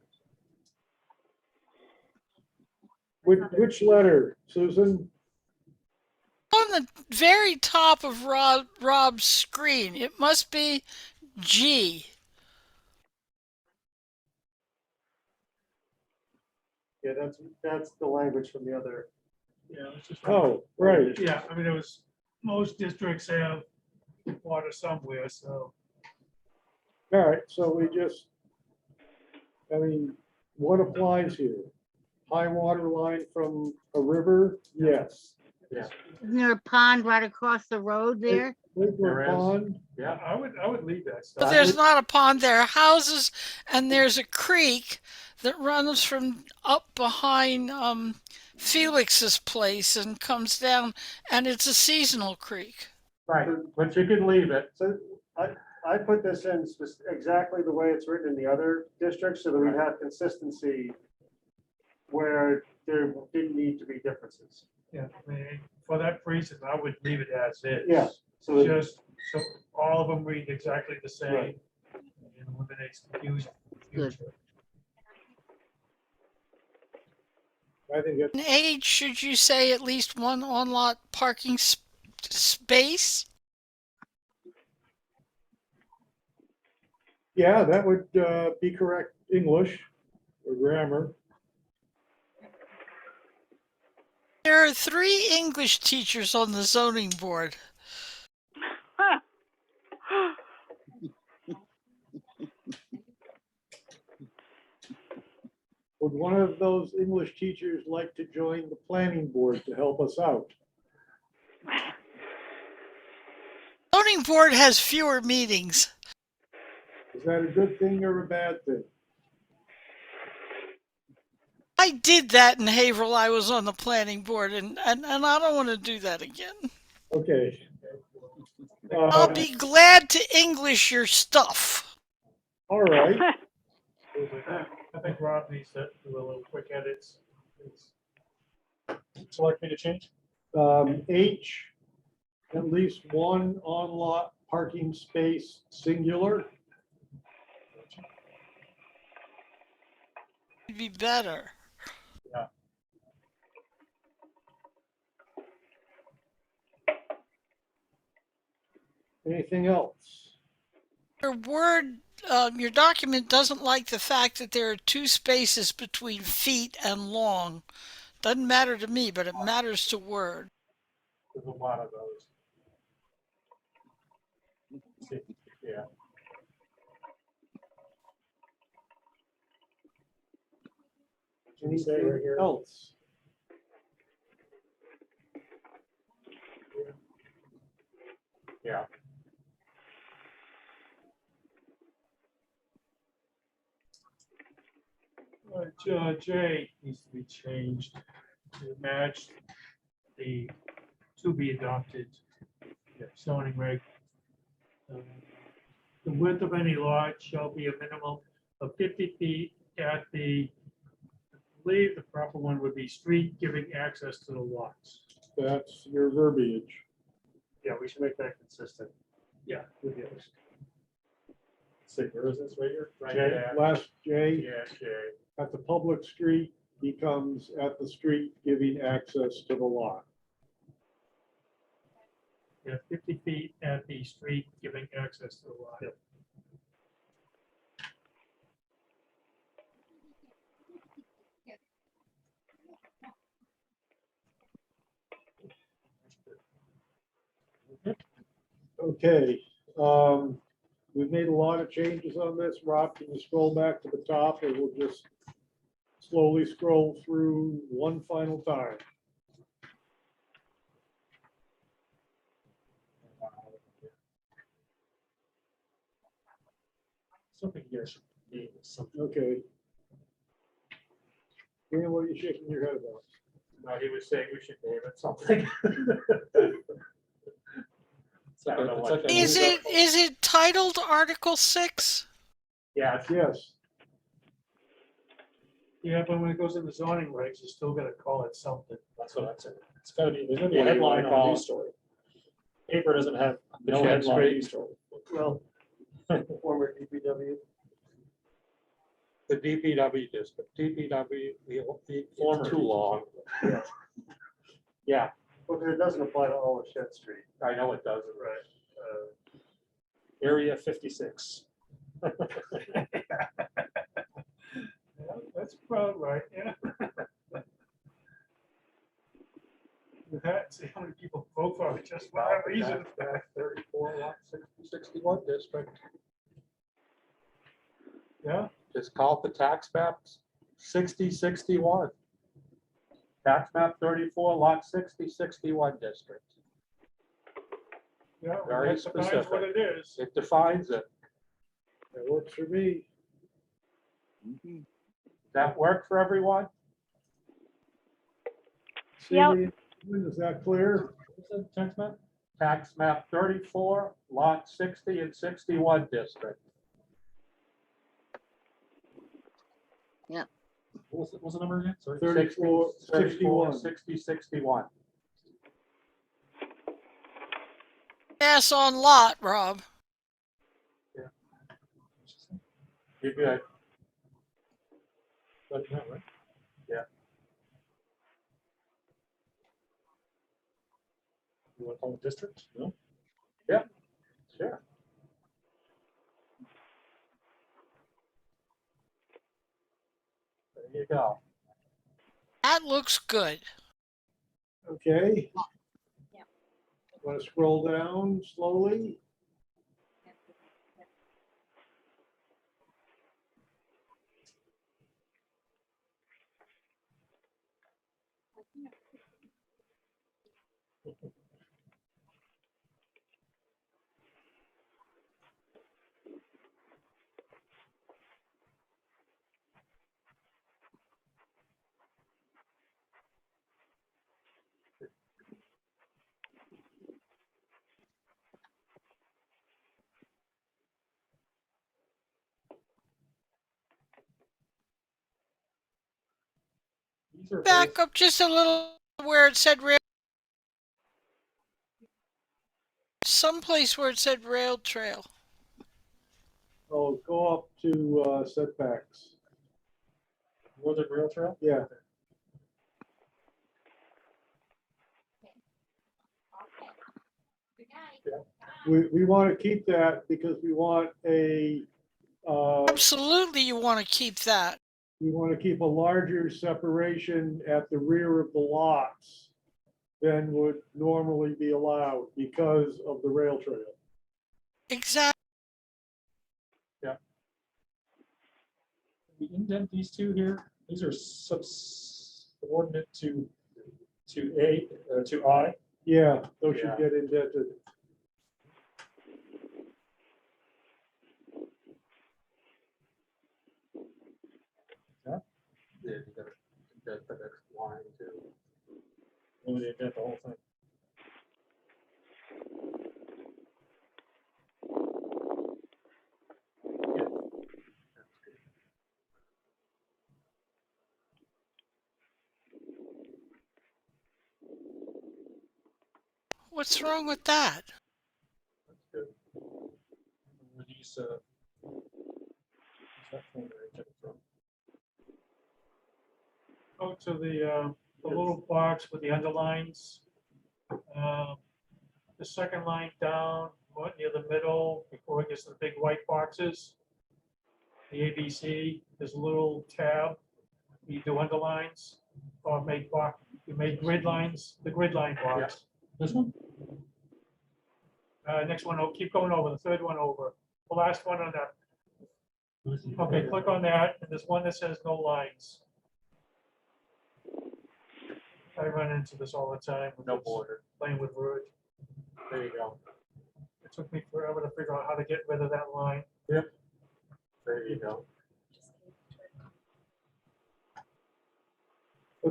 Speaker 5: Which letter, Susan?
Speaker 6: On the very top of Rob's screen, it must be G.
Speaker 1: Yeah, that's the language from the other.
Speaker 2: Yeah, it's just.
Speaker 5: Oh, right.
Speaker 2: Yeah, I mean, it was, most districts have water somewhere, so.
Speaker 5: All right, so we just, I mean, what applies here? High water line from a river? Yes.
Speaker 10: Isn't there a pond right across the road there?
Speaker 5: Wiggler
Speaker 3: There is.
Speaker 5: Pond,
Speaker 3: Yeah.
Speaker 2: I would leave that
Speaker 6: But
Speaker 2: stuff.
Speaker 6: there's not a pond, there are houses, and there's a creek that runs from up behind Felix's place and comes down, and it's a seasonal creek.
Speaker 3: Right, but you can leave it.
Speaker 1: So I put this in exactly the way it's written in the other districts so that we'd have consistency where there didn't need to be differences.
Speaker 2: Yeah, I mean, for that reason, I would leave it as is.
Speaker 1: Yeah, so
Speaker 2: Just, so all of them read exactly the same.
Speaker 1: Right.
Speaker 2: And eliminates confusion. in the
Speaker 10: Good.
Speaker 2: future.
Speaker 5: I think it's,
Speaker 6: In age, should you say at least one on-lot parking space?
Speaker 5: yeah, that would be correct English or grammar.
Speaker 6: There are 3 English teachers on the zoning board.
Speaker 5: Would one of those English teachers like to join the planning board to help us out?
Speaker 6: Zoning board has fewer meetings.
Speaker 5: Is that a good thing or a bad thing?
Speaker 6: I did that in Haverhill. I was on the planning board, and I don't want to do that again.
Speaker 5: Okay.
Speaker 6: I'll be glad to English your stuff.
Speaker 5: All right.
Speaker 2: I think Rob needs to do a little quick edits.
Speaker 9: So like me to change?
Speaker 5: H, at least one on-lot parking space singular.
Speaker 6: It'd be better.
Speaker 5: Anything else?
Speaker 6: Your document doesn't like the fact that there are 2 spaces between feet and long. Doesn't matter to me, but it matters to Word.
Speaker 3: There's a lot of those. Yeah.
Speaker 5: Anything else?
Speaker 3: Yeah.
Speaker 2: J needs to be changed to match the to be adopted zoning reg. The width of any lot shall be a minimum of 50 feet at the, I believe the proper one would be street giving access to the lots.
Speaker 5: That's your verbiage.
Speaker 1: Yeah, we should make that consistent.
Speaker 2: Yeah.
Speaker 1: With the others.
Speaker 3: See, where is this right here? Right
Speaker 5: J,
Speaker 3: there.
Speaker 5: last J,
Speaker 3: Yeah, J.
Speaker 5: at the public street becomes at the street giving access to the lot.
Speaker 2: Yeah, 50 feet at the street giving access to the lot.
Speaker 5: Okay, we've made a lot of changes on this. Rob, can you scroll back to the top and we'll just slowly scroll through one final time?
Speaker 9: Something here should be something.
Speaker 5: Okay. Dan, what are you shaking your head about?
Speaker 3: No, he was saying we should name it something. I don't know
Speaker 9: It's
Speaker 3: what-
Speaker 9: like a
Speaker 6: Is
Speaker 9: news-
Speaker 6: it titled Article 6?
Speaker 3: Yeah,
Speaker 5: Yes,
Speaker 2: Yeah, but when it goes in the zoning regs, you still gotta call it something.
Speaker 9: That's what I'm saying. It's gotta be, there's gonna be a
Speaker 3: What do you wanna
Speaker 9: headline on
Speaker 3: call
Speaker 9: a
Speaker 3: it?
Speaker 9: news story. Paper doesn't have
Speaker 3: The
Speaker 9: no
Speaker 3: Chad
Speaker 9: headline
Speaker 3: Street.
Speaker 9: news story.
Speaker 1: Well, former DPW.
Speaker 3: the DPW district, DPW,
Speaker 9: Former
Speaker 3: it's too long. Yeah,
Speaker 1: Well, it doesn't apply to all of Shed Street.
Speaker 3: I know it doesn't.
Speaker 1: Right.
Speaker 9: Area 56.
Speaker 2: Yeah, that's about right, yeah. With that, see how many people vote for it, just for that reason.
Speaker 3: Back 34, lot 60, 61 district.
Speaker 2: Yeah,
Speaker 3: Just call it the tax map 6061. Tax map 34, lot 6061 district.
Speaker 2: yeah,
Speaker 3: Very
Speaker 2: that defines what
Speaker 3: specific.
Speaker 2: it is.
Speaker 3: It defines it.
Speaker 5: that works for me.
Speaker 3: Does that work for everyone?
Speaker 11: Yep.
Speaker 5: Is that clear?
Speaker 9: What's that tax map?
Speaker 3: Tax map 34, lot 60 and 61 district.
Speaker 9: What's the number again? Sorry.
Speaker 5: 34, 61.
Speaker 3: 60, 61.
Speaker 6: Yes, on lot, Rob.
Speaker 3: You're good.
Speaker 9: But, yeah, right?
Speaker 3: Yeah.
Speaker 9: You want to call it district? No?
Speaker 3: Sure. There you go.
Speaker 6: That looks good.
Speaker 5: Okay. Want to scroll down slowly?
Speaker 9: These are
Speaker 6: Back
Speaker 9: both-
Speaker 6: up just a little where it said rail. Someplace where it said rail trail.
Speaker 5: Oh, go up to setbacks.
Speaker 9: Northern Rail Trail?
Speaker 5: Yeah. We want to keep that because we want
Speaker 6: Absolutely, you want to keep that.
Speaker 5: we want to keep a larger separation at the rear of the lots than would normally be allowed because of the rail trail.
Speaker 6: Exactly.
Speaker 9: We indent these two here. These are subordinate to I.
Speaker 5: Yeah, those should
Speaker 3: Yeah.
Speaker 5: get indented.
Speaker 3: Yeah, you gotta get the next line too.
Speaker 9: Only indent the whole thing.
Speaker 6: What's wrong with that?
Speaker 3: That's good.
Speaker 9: Where these, where's that folder I took it from?
Speaker 2: Go to the little box with the underlines. The second line down, what, near the middle, before it gets to the big white boxes. The ABC, there's a little tab. You do underlines or make box, you make grid lines, the grid line box.
Speaker 9: This one?
Speaker 2: Next one, keep going over, the third one over, the last one on that. Okay, click on that, and there's one that says no lines. I run into this all the time. with
Speaker 3: No
Speaker 2: this,
Speaker 3: border.
Speaker 2: Playing with Word.
Speaker 3: There you go.
Speaker 2: It took me forever to figure out how to get rid of that line.
Speaker 3: There you go.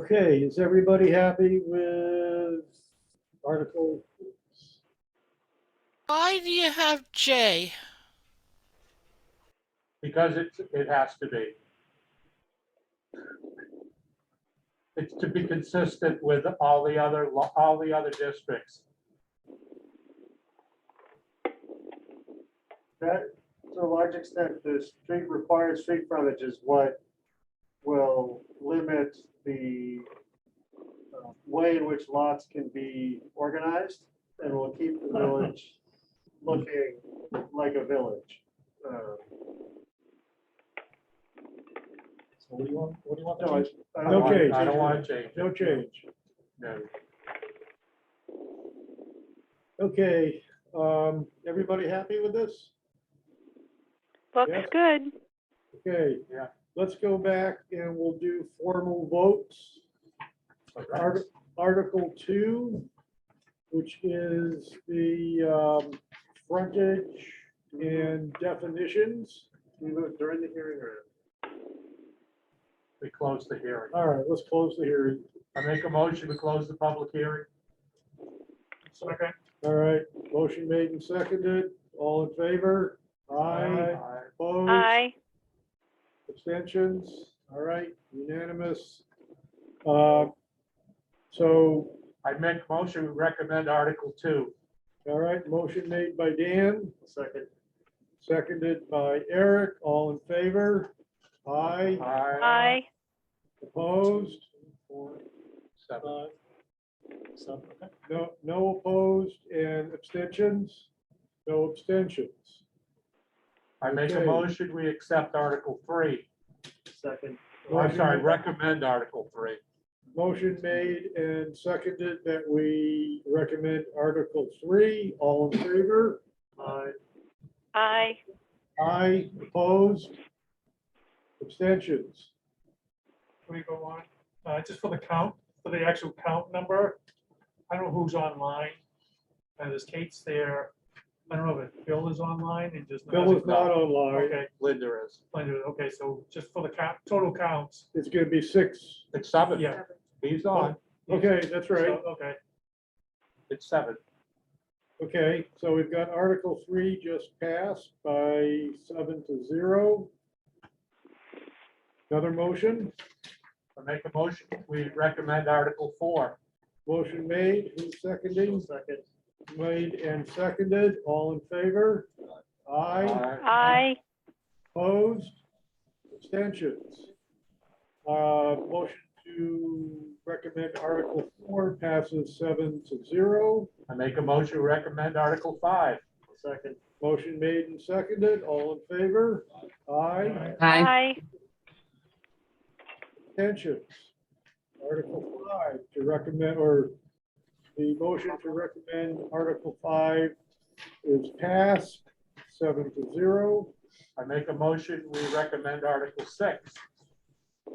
Speaker 5: Okay, is everybody happy with Article?
Speaker 6: Why do you have J?
Speaker 3: Because it has to be. It's to be consistent with all the other districts.
Speaker 1: That, to a large extent, the required street frontage is what will limit the way in which lots can be organized, and will keep the village looking like a village.
Speaker 9: So what do you want, what do you want? to
Speaker 1: No,
Speaker 9: change?
Speaker 1: I
Speaker 5: No
Speaker 1: don't want to
Speaker 5: change.
Speaker 3: I don't
Speaker 1: change
Speaker 3: want
Speaker 1: it.
Speaker 3: to change.
Speaker 5: No change.
Speaker 3: No.
Speaker 5: Okay, everybody happy with this?
Speaker 11: Looks
Speaker 5: Yes.
Speaker 11: good.
Speaker 5: Okay,
Speaker 3: Yeah.
Speaker 5: let's go back and we'll do formal votes. Article 2, which is the frontage and definitions.
Speaker 1: We vote during the hearing or?
Speaker 3: We close the hearing.
Speaker 5: All right, let's close the hearing.
Speaker 3: I make a motion to close the public hearing.
Speaker 2: Second.
Speaker 5: All right, motion made and seconded. All in favor? Aye. Opposed?
Speaker 11: Aye.
Speaker 5: Abstentions? All right, unanimous. So,
Speaker 3: I make a motion to recommend Article 2.
Speaker 5: all right, motion made by Dan,
Speaker 1: Second.
Speaker 5: seconded by Eric. All in favor? Aye.
Speaker 11: Aye.
Speaker 5: Opposed?
Speaker 3: 7.
Speaker 9: So, okay.
Speaker 5: No opposed and abstentions? No abstentions.
Speaker 3: I make a
Speaker 5: Okay.
Speaker 3: motion, we accept Article 3.
Speaker 1: Second.
Speaker 3: I'm sorry, recommend Article 3.
Speaker 5: Motion made and seconded that we recommend Article 3. All in favor?
Speaker 1: Aye.
Speaker 11: Aye.
Speaker 5: Aye. Opposed? Abstentions?
Speaker 2: Can we go on? Just for the count, for the actual count number, I don't know who's online. There's Kate's there. I don't know if Bill is online and just.
Speaker 5: Bill is not online.
Speaker 2: Okay,
Speaker 3: Linda is.
Speaker 2: okay, so just for the count, total counts,
Speaker 5: It's gonna be 6.
Speaker 3: It's 7.
Speaker 2: yeah.
Speaker 3: He's on.
Speaker 5: Okay, that's right.
Speaker 2: So, okay,
Speaker 3: It's 7.
Speaker 5: Okay, so we've got Article 3 just passed by 7-0. Another motion,
Speaker 3: I make a motion, we recommend Article 4.
Speaker 5: motion made, who's seconding?
Speaker 1: Second.
Speaker 5: Made and seconded, all in favor? Aye.
Speaker 11: Aye.
Speaker 5: Opposed? Abstentions? Motion to recommend Article 4 passes 7-0.
Speaker 3: I make a motion, to recommend Article 5.
Speaker 1: Second.
Speaker 5: Motion made and seconded, all in favor? Aye.
Speaker 11: Aye.
Speaker 5: Abstentions? Article 5 to recommend, or the motion to recommend Article 5 is passed, 7-0.
Speaker 3: I make a motion, we recommend Article 6.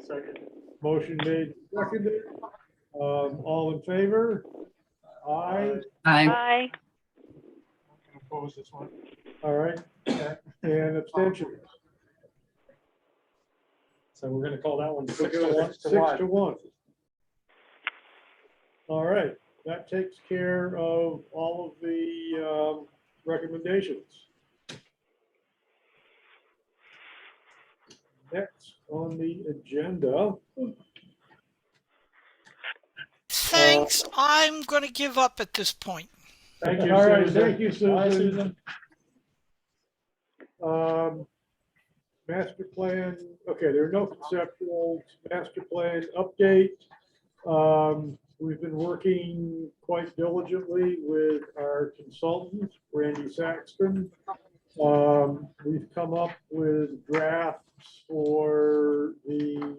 Speaker 1: Second.
Speaker 5: Motion made, seconded. All in favor? Aye.
Speaker 11: Aye.
Speaker 2: I'm gonna oppose this one.
Speaker 5: All right. And abstentions.
Speaker 9: So we're gonna call that one
Speaker 5: We'll
Speaker 9: 6
Speaker 5: go
Speaker 9: to 1.
Speaker 5: 6-1. All right, that takes care of all of the recommendations. Next on the agenda.
Speaker 6: Thanks. I'm going to give up at this point.
Speaker 3: Thank you,
Speaker 5: All right,
Speaker 3: Susan.
Speaker 5: thank you,
Speaker 9: Bye,
Speaker 5: Susan.
Speaker 9: Susan.
Speaker 5: Master plan, okay, there are no conceptual master plan update. We've been working quite diligently with our consultant, Randy Saxton. We've come up with drafts for the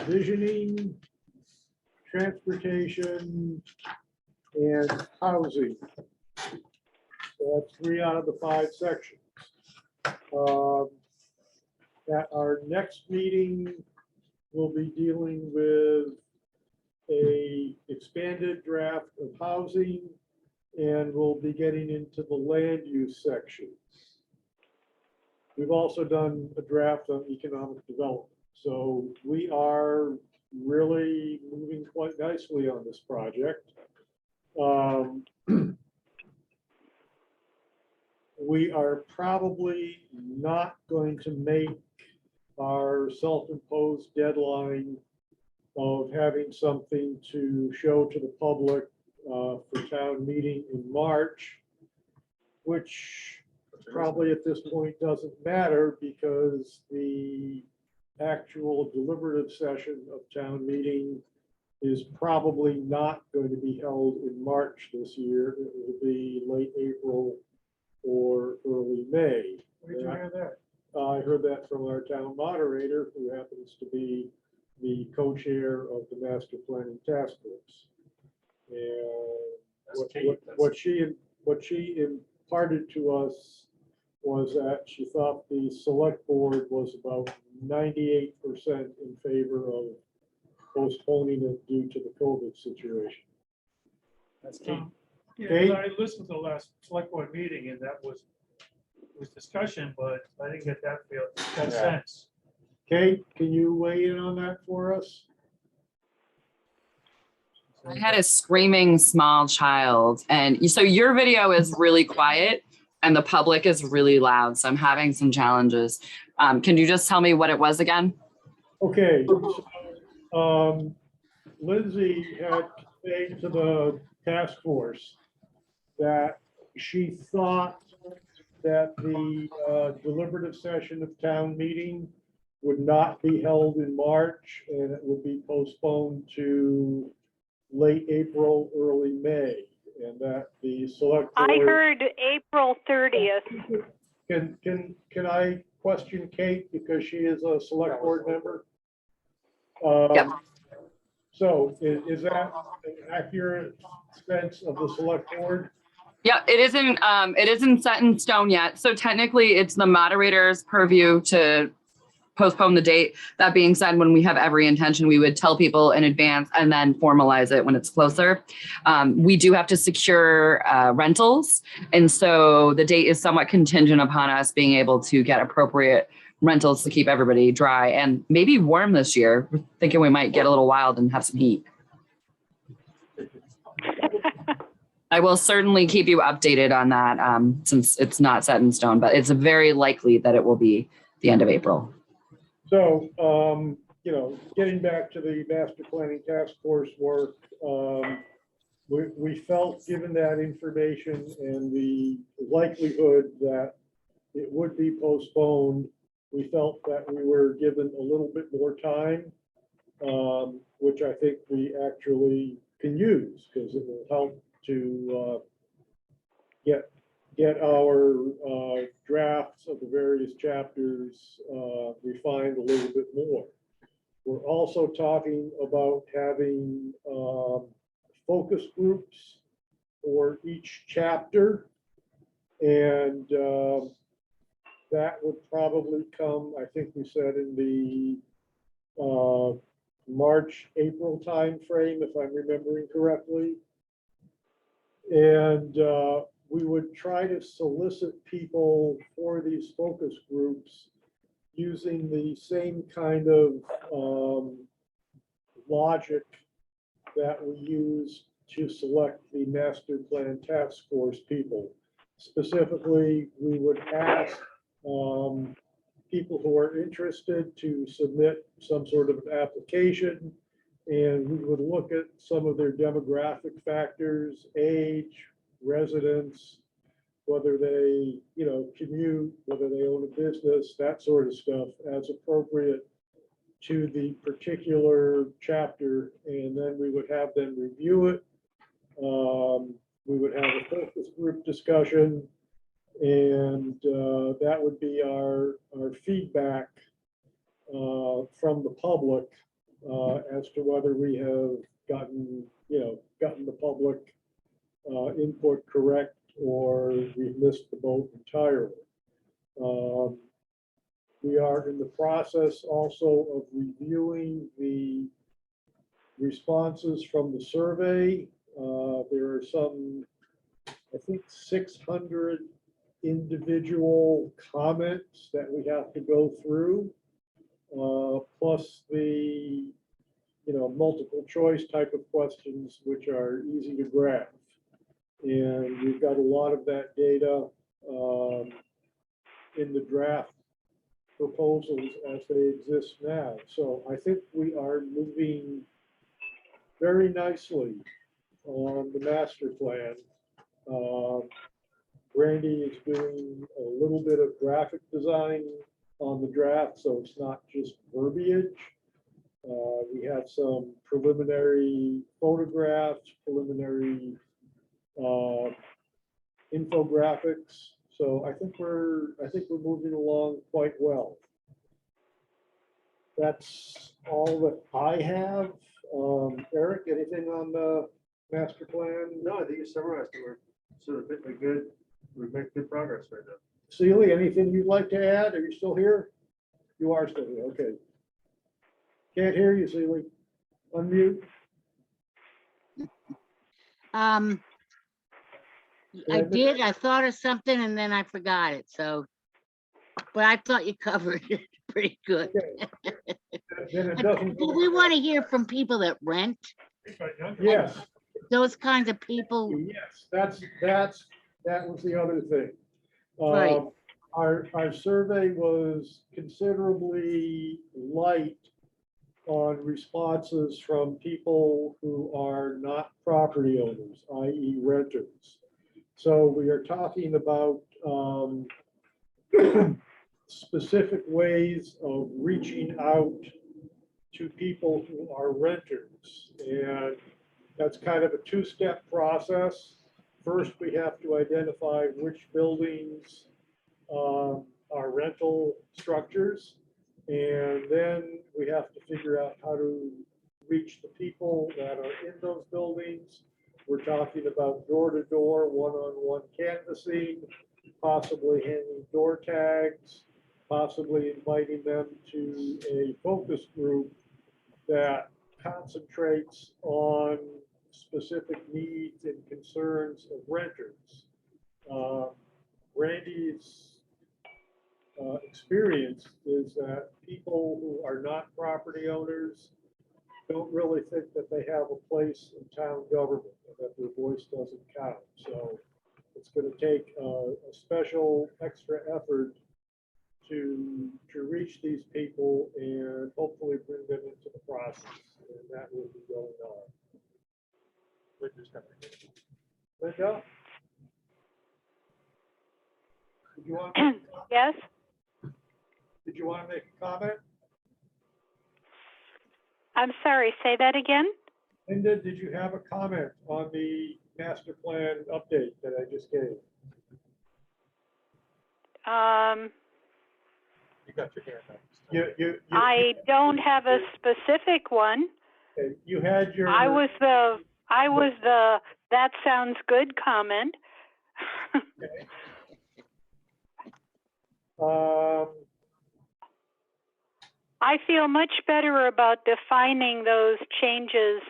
Speaker 5: visioning, transportation, and housing. So that's 3 out of the 5 sections. At our next meeting, we'll be dealing with a expanded draft of housing, and we'll be getting into the land use section. We've also done a draft on economic development. So we are really moving quite nicely on this project. We are probably not going to make our self-imposed deadline of having something to show to the public for town meeting in March, which probably at this point doesn't matter because the actual deliberative session of town meeting is probably not going to be held in March this year. It will be late April or early May.
Speaker 1: Where did you hear that?
Speaker 5: I heard that from our town moderator, who happens to be the co-chair of the master planning task force. And what she imparted to us was that she thought the select board was about 98% in favor of postponing it due to the COVID situation.
Speaker 9: That's key.
Speaker 2: Yeah,
Speaker 5: Okay.
Speaker 2: I listened to the last select board meeting and that was discussion, but I didn't get that sense.
Speaker 5: Kate, can you weigh in on that for us?
Speaker 12: I had a screaming small child, and so your video is really quiet and the public is really loud. So I'm having some challenges. Can you just tell me what it was again?
Speaker 5: Okay. Lindsay had conveyed to the task force that she thought that the deliberative session of town meeting would not be held in March and it would be postponed to late April, early May, and that the select board.
Speaker 11: I heard April 30th.
Speaker 5: Can I question Kate because she is a select board member?
Speaker 12: Yep.
Speaker 5: So is that an accurate sense of the select board?
Speaker 12: Yeah, it isn't set in stone yet. So technically it's the moderator's purview to postpone the date. That being said, when we have every intention, we would tell people in advance and then formalize it when it's closer. We do have to secure rentals. And so the date is somewhat contingent upon us being able to get appropriate rentals to keep everybody dry and maybe warm this year. We're thinking we might get a little wild and have some heat. I will certainly keep you updated on that since it's not set in stone, but it's very likely that it will be the end of April.
Speaker 5: So, getting back to the master planning task force work, we felt, given that information and the likelihood that it would be postponed, we felt that we were given a little bit more time, which I think we actually can use because it will help to get our drafts of the various chapters refined a little bit more. We're also talking about having focus groups for each chapter, and that would probably come, I think we said, in the March, April timeframe, if I'm remembering correctly. And we would try to solicit people for these focus groups using the same kind of logic that we use to select the master plan task force people. Specifically, we would ask people who are interested to submit some sort of application, and we would look at some of their demographic factors, age, residence, whether they, commute, whether they own a business, that sort of stuff as appropriate to the particular chapter. And then we would have them review it. We would have a focus group discussion, and that would be our feedback from the public as to whether we have gotten the public input correct or we've missed the boat entirely. We are in the process also of reviewing the responses from the survey. There are some, I think, 600 individual comments that we have to go through, plus the multiple choice type of questions, which are easy to graph. And we've got a lot of that data in the draft proposals as they exist now. So I think we are moving very nicely on the master plan. Randy is doing a little bit of graphic design on the draft, so it's not just verbiage. We have some preliminary photographs, preliminary infographics. So I think we're moving along quite well. That's all that I have. Eric, anything on the master plan?
Speaker 1: No, I think you summarized it. We're sort of we're making good progress right now.
Speaker 5: Celie, anything you'd like to add? Are you still here? You are still here, okay. Can't hear you, Celie. Unmute.
Speaker 10: I thought of something and then I forgot it, so. But I thought you covered it pretty good.
Speaker 5: Okay. Then it doesn't.
Speaker 10: Do we want to hear from people that rent?
Speaker 5: Yes,
Speaker 10: Those kinds of people?
Speaker 5: yes, that was the other thing.
Speaker 10: Right.
Speaker 5: Our survey was considerably light on responses from people who are not property owners, i.e. renters. So we are talking about specific ways of reaching out to people who are renters. And that's kind of a two-step process. First, we have to identify which buildings are rental structures. And then we have to figure out how to reach the people that are in those buildings. We're talking about door-to-door, one-on-one canvassing, possibly hanging door tags, possibly inviting them to a focus group that concentrates on specific needs and concerns of renters. Randy's experience is that people who are not property owners don't really think that they have a place in town government, and that their voice doesn't count. So it's going to take a special extra effort to reach these people and hopefully bring them into the process, and that will be going on. Linda? Did you want to make a comment?
Speaker 11: Yes,
Speaker 5: Did you want to make a comment?
Speaker 11: I'm sorry, say that again?
Speaker 5: Linda, did you have a comment on the master plan update that I just gave?
Speaker 3: You got your hand up.
Speaker 11: I don't have a specific one.
Speaker 5: You had your.
Speaker 11: I was the that sounds good comment. I feel much better about defining those changes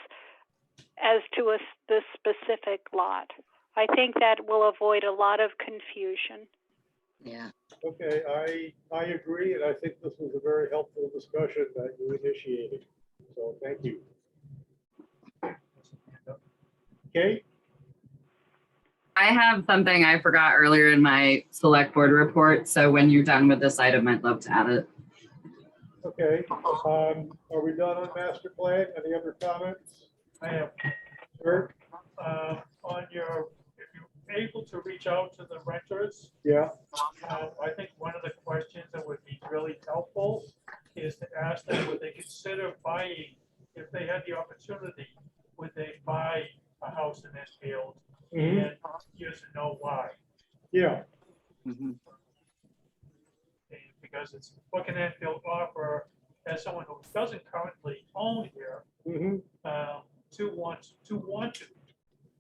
Speaker 11: as to the specific lot. I think that will avoid a lot of confusion.
Speaker 10: Yeah.
Speaker 5: Okay, I agree, and I think this was a very helpful discussion that you initiated. So thank you. Okay.
Speaker 12: I have something I forgot earlier in my select board report. So when you're done with this item, I'd love to add it.
Speaker 5: Okay. Are we done on master plan? Any other comments?
Speaker 2: I have,
Speaker 5: Sure.
Speaker 2: on your, if you're able to reach out to the renters,
Speaker 5: Yeah.
Speaker 2: I think one of the questions that would be really helpful is to ask them, would they consider buying, if they had the opportunity, would they buy a house in Enfield? And yes or no, why?
Speaker 5: Yeah.
Speaker 2: And because it's what can Enfield offer as someone who doesn't currently own here, to want to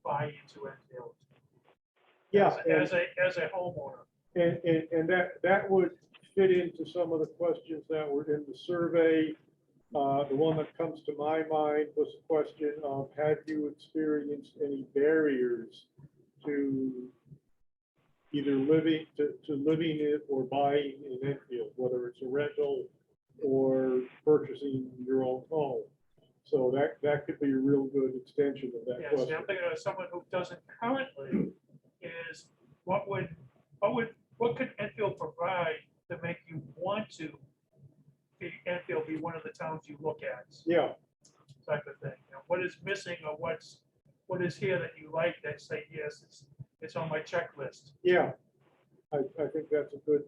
Speaker 2: buy into Enfield.
Speaker 5: Yeah.
Speaker 2: As a homeowner.
Speaker 5: And that would fit into some of the questions that were in the survey. The one that comes to my mind was a question of, have you experienced any barriers to either living it or buying in Enfield, whether it's a rental or purchasing your own home? So that could be a real good extension of that
Speaker 2: Yes,
Speaker 5: question.
Speaker 2: I'm thinking of someone who doesn't currently is what could Enfield provide to make you want to be Enfield be one of the towns you look at?
Speaker 5: Yeah,
Speaker 2: Type of thing. You know, what is missing or what is here that you like that say, yes, it's on my checklist.
Speaker 5: yeah. I think that's a good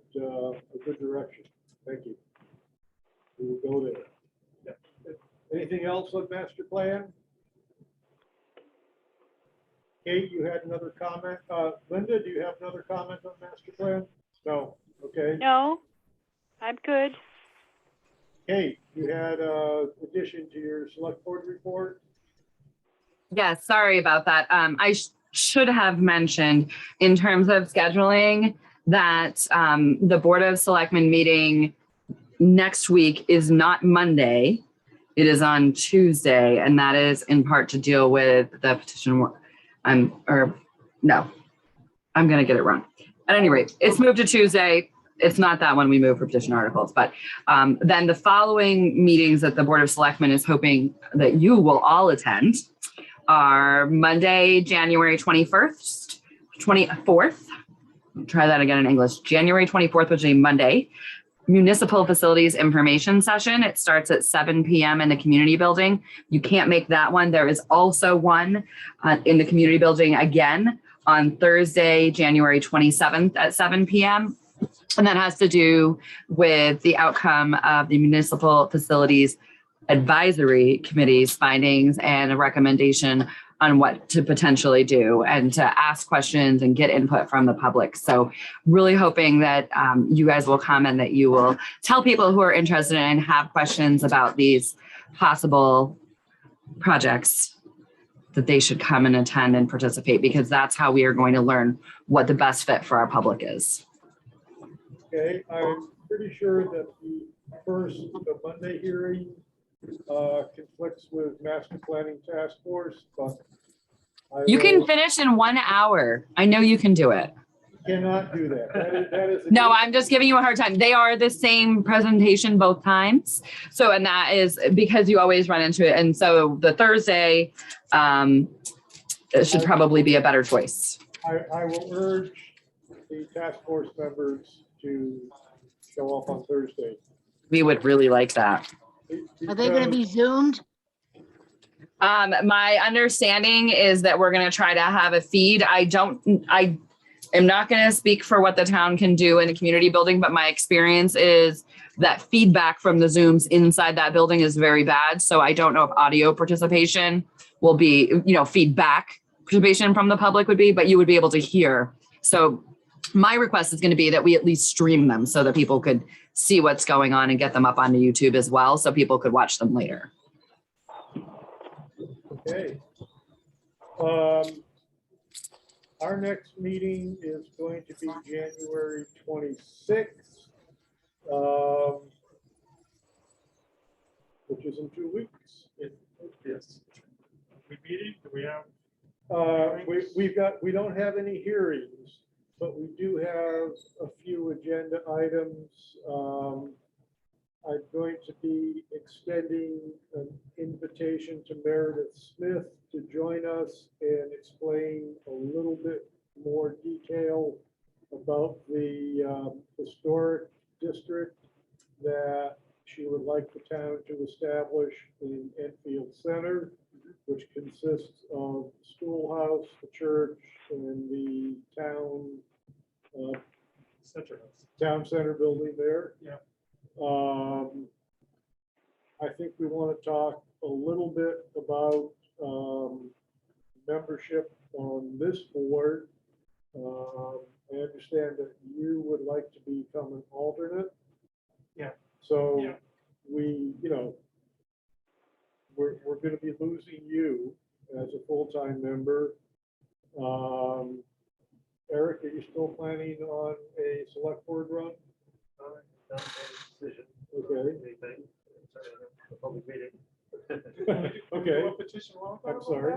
Speaker 5: direction. Thank you. We will go there.
Speaker 2: Yeah.
Speaker 5: Anything else on master plan? Kate, you had another comment. Linda, do you have another comment on master plan? No. Okay.
Speaker 11: No, I'm good.
Speaker 5: Kate, you had addition to your select board report?
Speaker 12: Yes, sorry about that. I should have mentioned in terms of scheduling that the Board of Selectmen meeting next week is not Monday. It is on Tuesday, and that is in part to deal with the petition. I'm going to get it wrong. At any rate, it's moved to Tuesday. It's not that one we move for petition articles, but then the following meetings that the Board of Selectmen is hoping that you will all attend are Monday, January 24th. Try that again in English. January 24th, which is a Monday. Municipal Facilities Information Session. It starts at 7 p.m. in the community building. You can't make that one. There is also one in the community building again on Thursday, January 27th at 7 p.m. And that has to do with the outcome of the Municipal Facilities Advisory Committee's findings and a recommendation on what to potentially do and to ask questions and get input from the public. So really hoping that you guys will come and that you will tell people who are interested and have questions about these possible projects that they should come and attend and participate, because that's how we are going to learn what the best fit for our public is.
Speaker 5: Okay, I'm pretty sure that the Monday hearing conflicts with master planning task force, but
Speaker 12: You can finish in 1 hour. I know you can do it.
Speaker 5: cannot do that. That is
Speaker 12: No, I'm just giving you a hard time. They are the same presentation both times. So, and that is because you always run into it. And so the Thursday it should probably be a better choice.
Speaker 5: I will urge the task force members to show up on Thursday.
Speaker 12: We would really like that.
Speaker 10: Are they gonna be Zoomed?
Speaker 12: My understanding is that we're going to try to have a feed. I am not going to speak for what the town can do in a community building, but my experience is that feedback from the Zooms inside that building is very bad. So I don't know if audio participation will be, feedback participation from the public would be, but you would be able to hear. So my request is going to be that we at least stream them so that people could see what's going on and get them up onto YouTube as well, so people could watch them later.
Speaker 5: Okay. Our next meeting is going to be January 26th, which is in 2 weeks.
Speaker 2: Yes. We meeting? Do we have?
Speaker 5: We don't have any hearings, but we do have a few agenda items. I'm going to be extending an invitation to Meredith Smith to join us and explain a little bit more detail about the historic district that she would like the town to establish in Enfield Center, which consists of the schoolhouse, the church, and the town center building there.
Speaker 2: Yeah.
Speaker 5: I think we want to talk a little bit about membership on this board. I understand that you would like to become an alternate.
Speaker 2: Yeah.
Speaker 5: So
Speaker 2: Yeah.
Speaker 5: we're going to be losing you as a full-time member. Eric, are you still planning on a select board run? Okay.
Speaker 2: Public meeting.
Speaker 5: Okay. I'm sorry.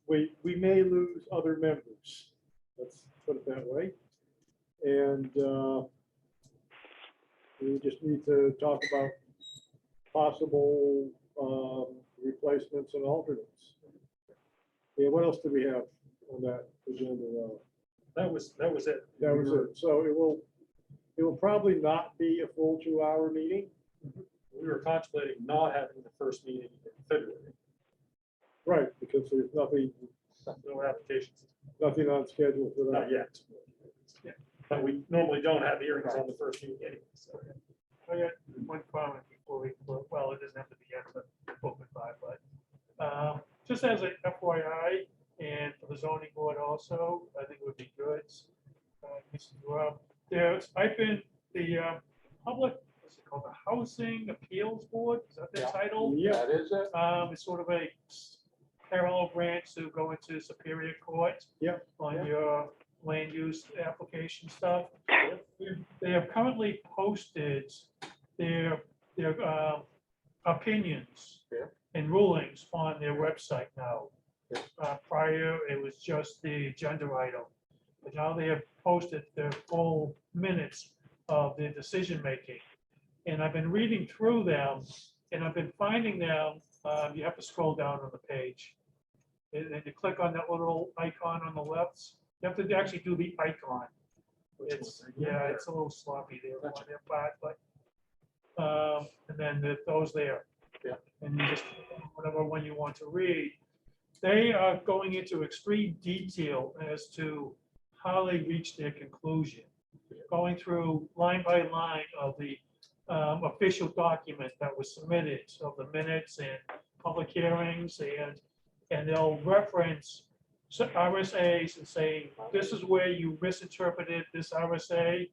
Speaker 5: We may lose other members. Let's put it that way. And we just need to talk about possible replacements and alternates. Yeah, what else do we have on that agenda?
Speaker 9: That was it.
Speaker 5: That was it. So it will probably not be a full 2-hour meeting.
Speaker 9: We were contemplating not having the first meeting in February,
Speaker 5: Right, because there's nothing
Speaker 9: no applications,
Speaker 5: on schedule for that.
Speaker 9: not yet. But we normally don't have hearings on the first meeting anyway, so.
Speaker 2: I got one comment before we, well, it doesn't have to be at the open by, but just as a FYI, and for the zoning board also, I think it would be good. I've been the public, what's it called, the Housing Appeals Board, is that the
Speaker 3: Yeah.
Speaker 2: title?
Speaker 5: Yeah,
Speaker 3: That is it.
Speaker 2: It's sort of a parallel branch to go into Superior Court.
Speaker 5: Yeah.
Speaker 2: On your land use application stuff. They have currently posted their opinions
Speaker 3: Yeah.
Speaker 2: and rulings on their website now.
Speaker 3: Yeah.
Speaker 2: Prior, it was just the agenda item, but now they have posted their full minutes of their decision-making. And I've been reading through them, and I've been finding them, you have to scroll down on the page. And you click on that little icon on the left, you have to actually do the icon. It's, yeah, it's a little sloppy there on their part, but, and then those there.
Speaker 3: Yeah.
Speaker 2: And you just, whatever one you want to read. They are going into extreme detail as to how they reached their conclusion. Going through line by line of the official document that was submitted, of the minutes and public hearings, and they'll reference RSAs and say, this is where you misinterpreted this RSA.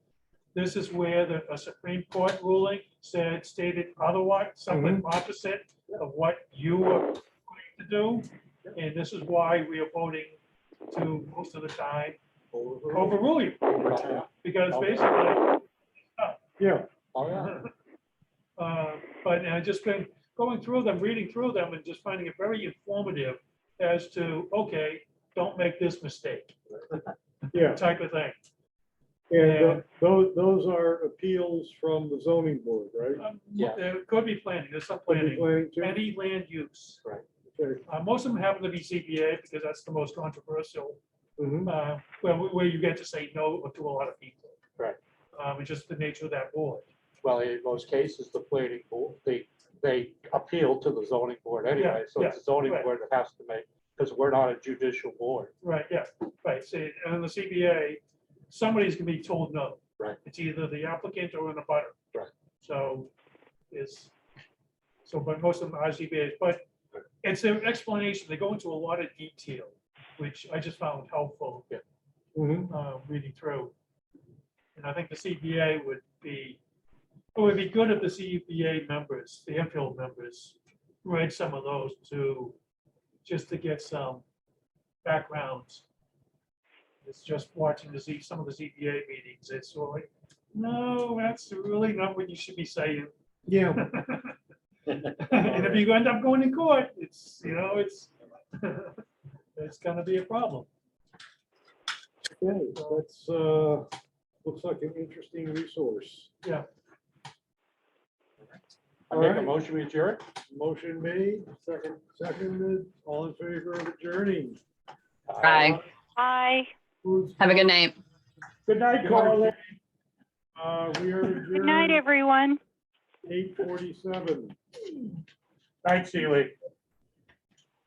Speaker 2: This is where a Supreme Court ruling stated otherwise, something opposite of what you were going to do. And this is why we are voting to, most of the time, overrule you. Because basically,
Speaker 5: Yeah.
Speaker 3: Oh, yeah.
Speaker 2: but I've just been going through them, reading through them, and just finding it very informative as to, okay, don't make this mistake.
Speaker 5: Yeah.
Speaker 2: Type of thing.
Speaker 5: And those are appeals from the zoning board, right?
Speaker 3: Yeah.
Speaker 2: There could be planning, there's some
Speaker 5: Could be
Speaker 2: planning,
Speaker 5: planning too?
Speaker 2: any land use.
Speaker 5: Okay.
Speaker 2: Most of them happen to be CBA because that's the most controversial,
Speaker 5: Mhm.
Speaker 2: where you get to say no to a lot of people.
Speaker 3: Right.
Speaker 2: It's just the nature of that board.
Speaker 3: Well, in most cases, the planning board, they appeal to the zoning board anyway, so it's the zoning
Speaker 2: right.
Speaker 3: board that has to make, because we're not a judicial board.
Speaker 2: Right, yeah, right. See, and the CBA, somebody's gonna be told no.
Speaker 3: Right.
Speaker 2: It's either the applicant or in the butter.
Speaker 3: Right.
Speaker 2: So but most of them are CBAs, but it's an explanation. They go into a lot of detail, which I just found helpful.
Speaker 3: Yeah.
Speaker 2: Reading through. And I think the CBA it would be good if the CBA members, the infield members, read some of those just to get some backgrounds. It's just watching some of the ZBA meetings. It's sort of like, no, that's really not what you should be saying.
Speaker 5: Yeah.
Speaker 2: And if you end up going to court, it's it's gonna be a problem.
Speaker 5: Okay, that's, looks like an interesting resource.
Speaker 2: Yeah.
Speaker 3: I make a motion, we adjourn.
Speaker 5: Motion made, seconded, all in favor of adjourning.
Speaker 12: Bye.
Speaker 11: Hi.
Speaker 12: Have a good night.
Speaker 5: Good night, Carly. We are
Speaker 11: Good night,
Speaker 5: adjourned
Speaker 11: everyone.
Speaker 5: 8:47.
Speaker 3: Night, Sealy.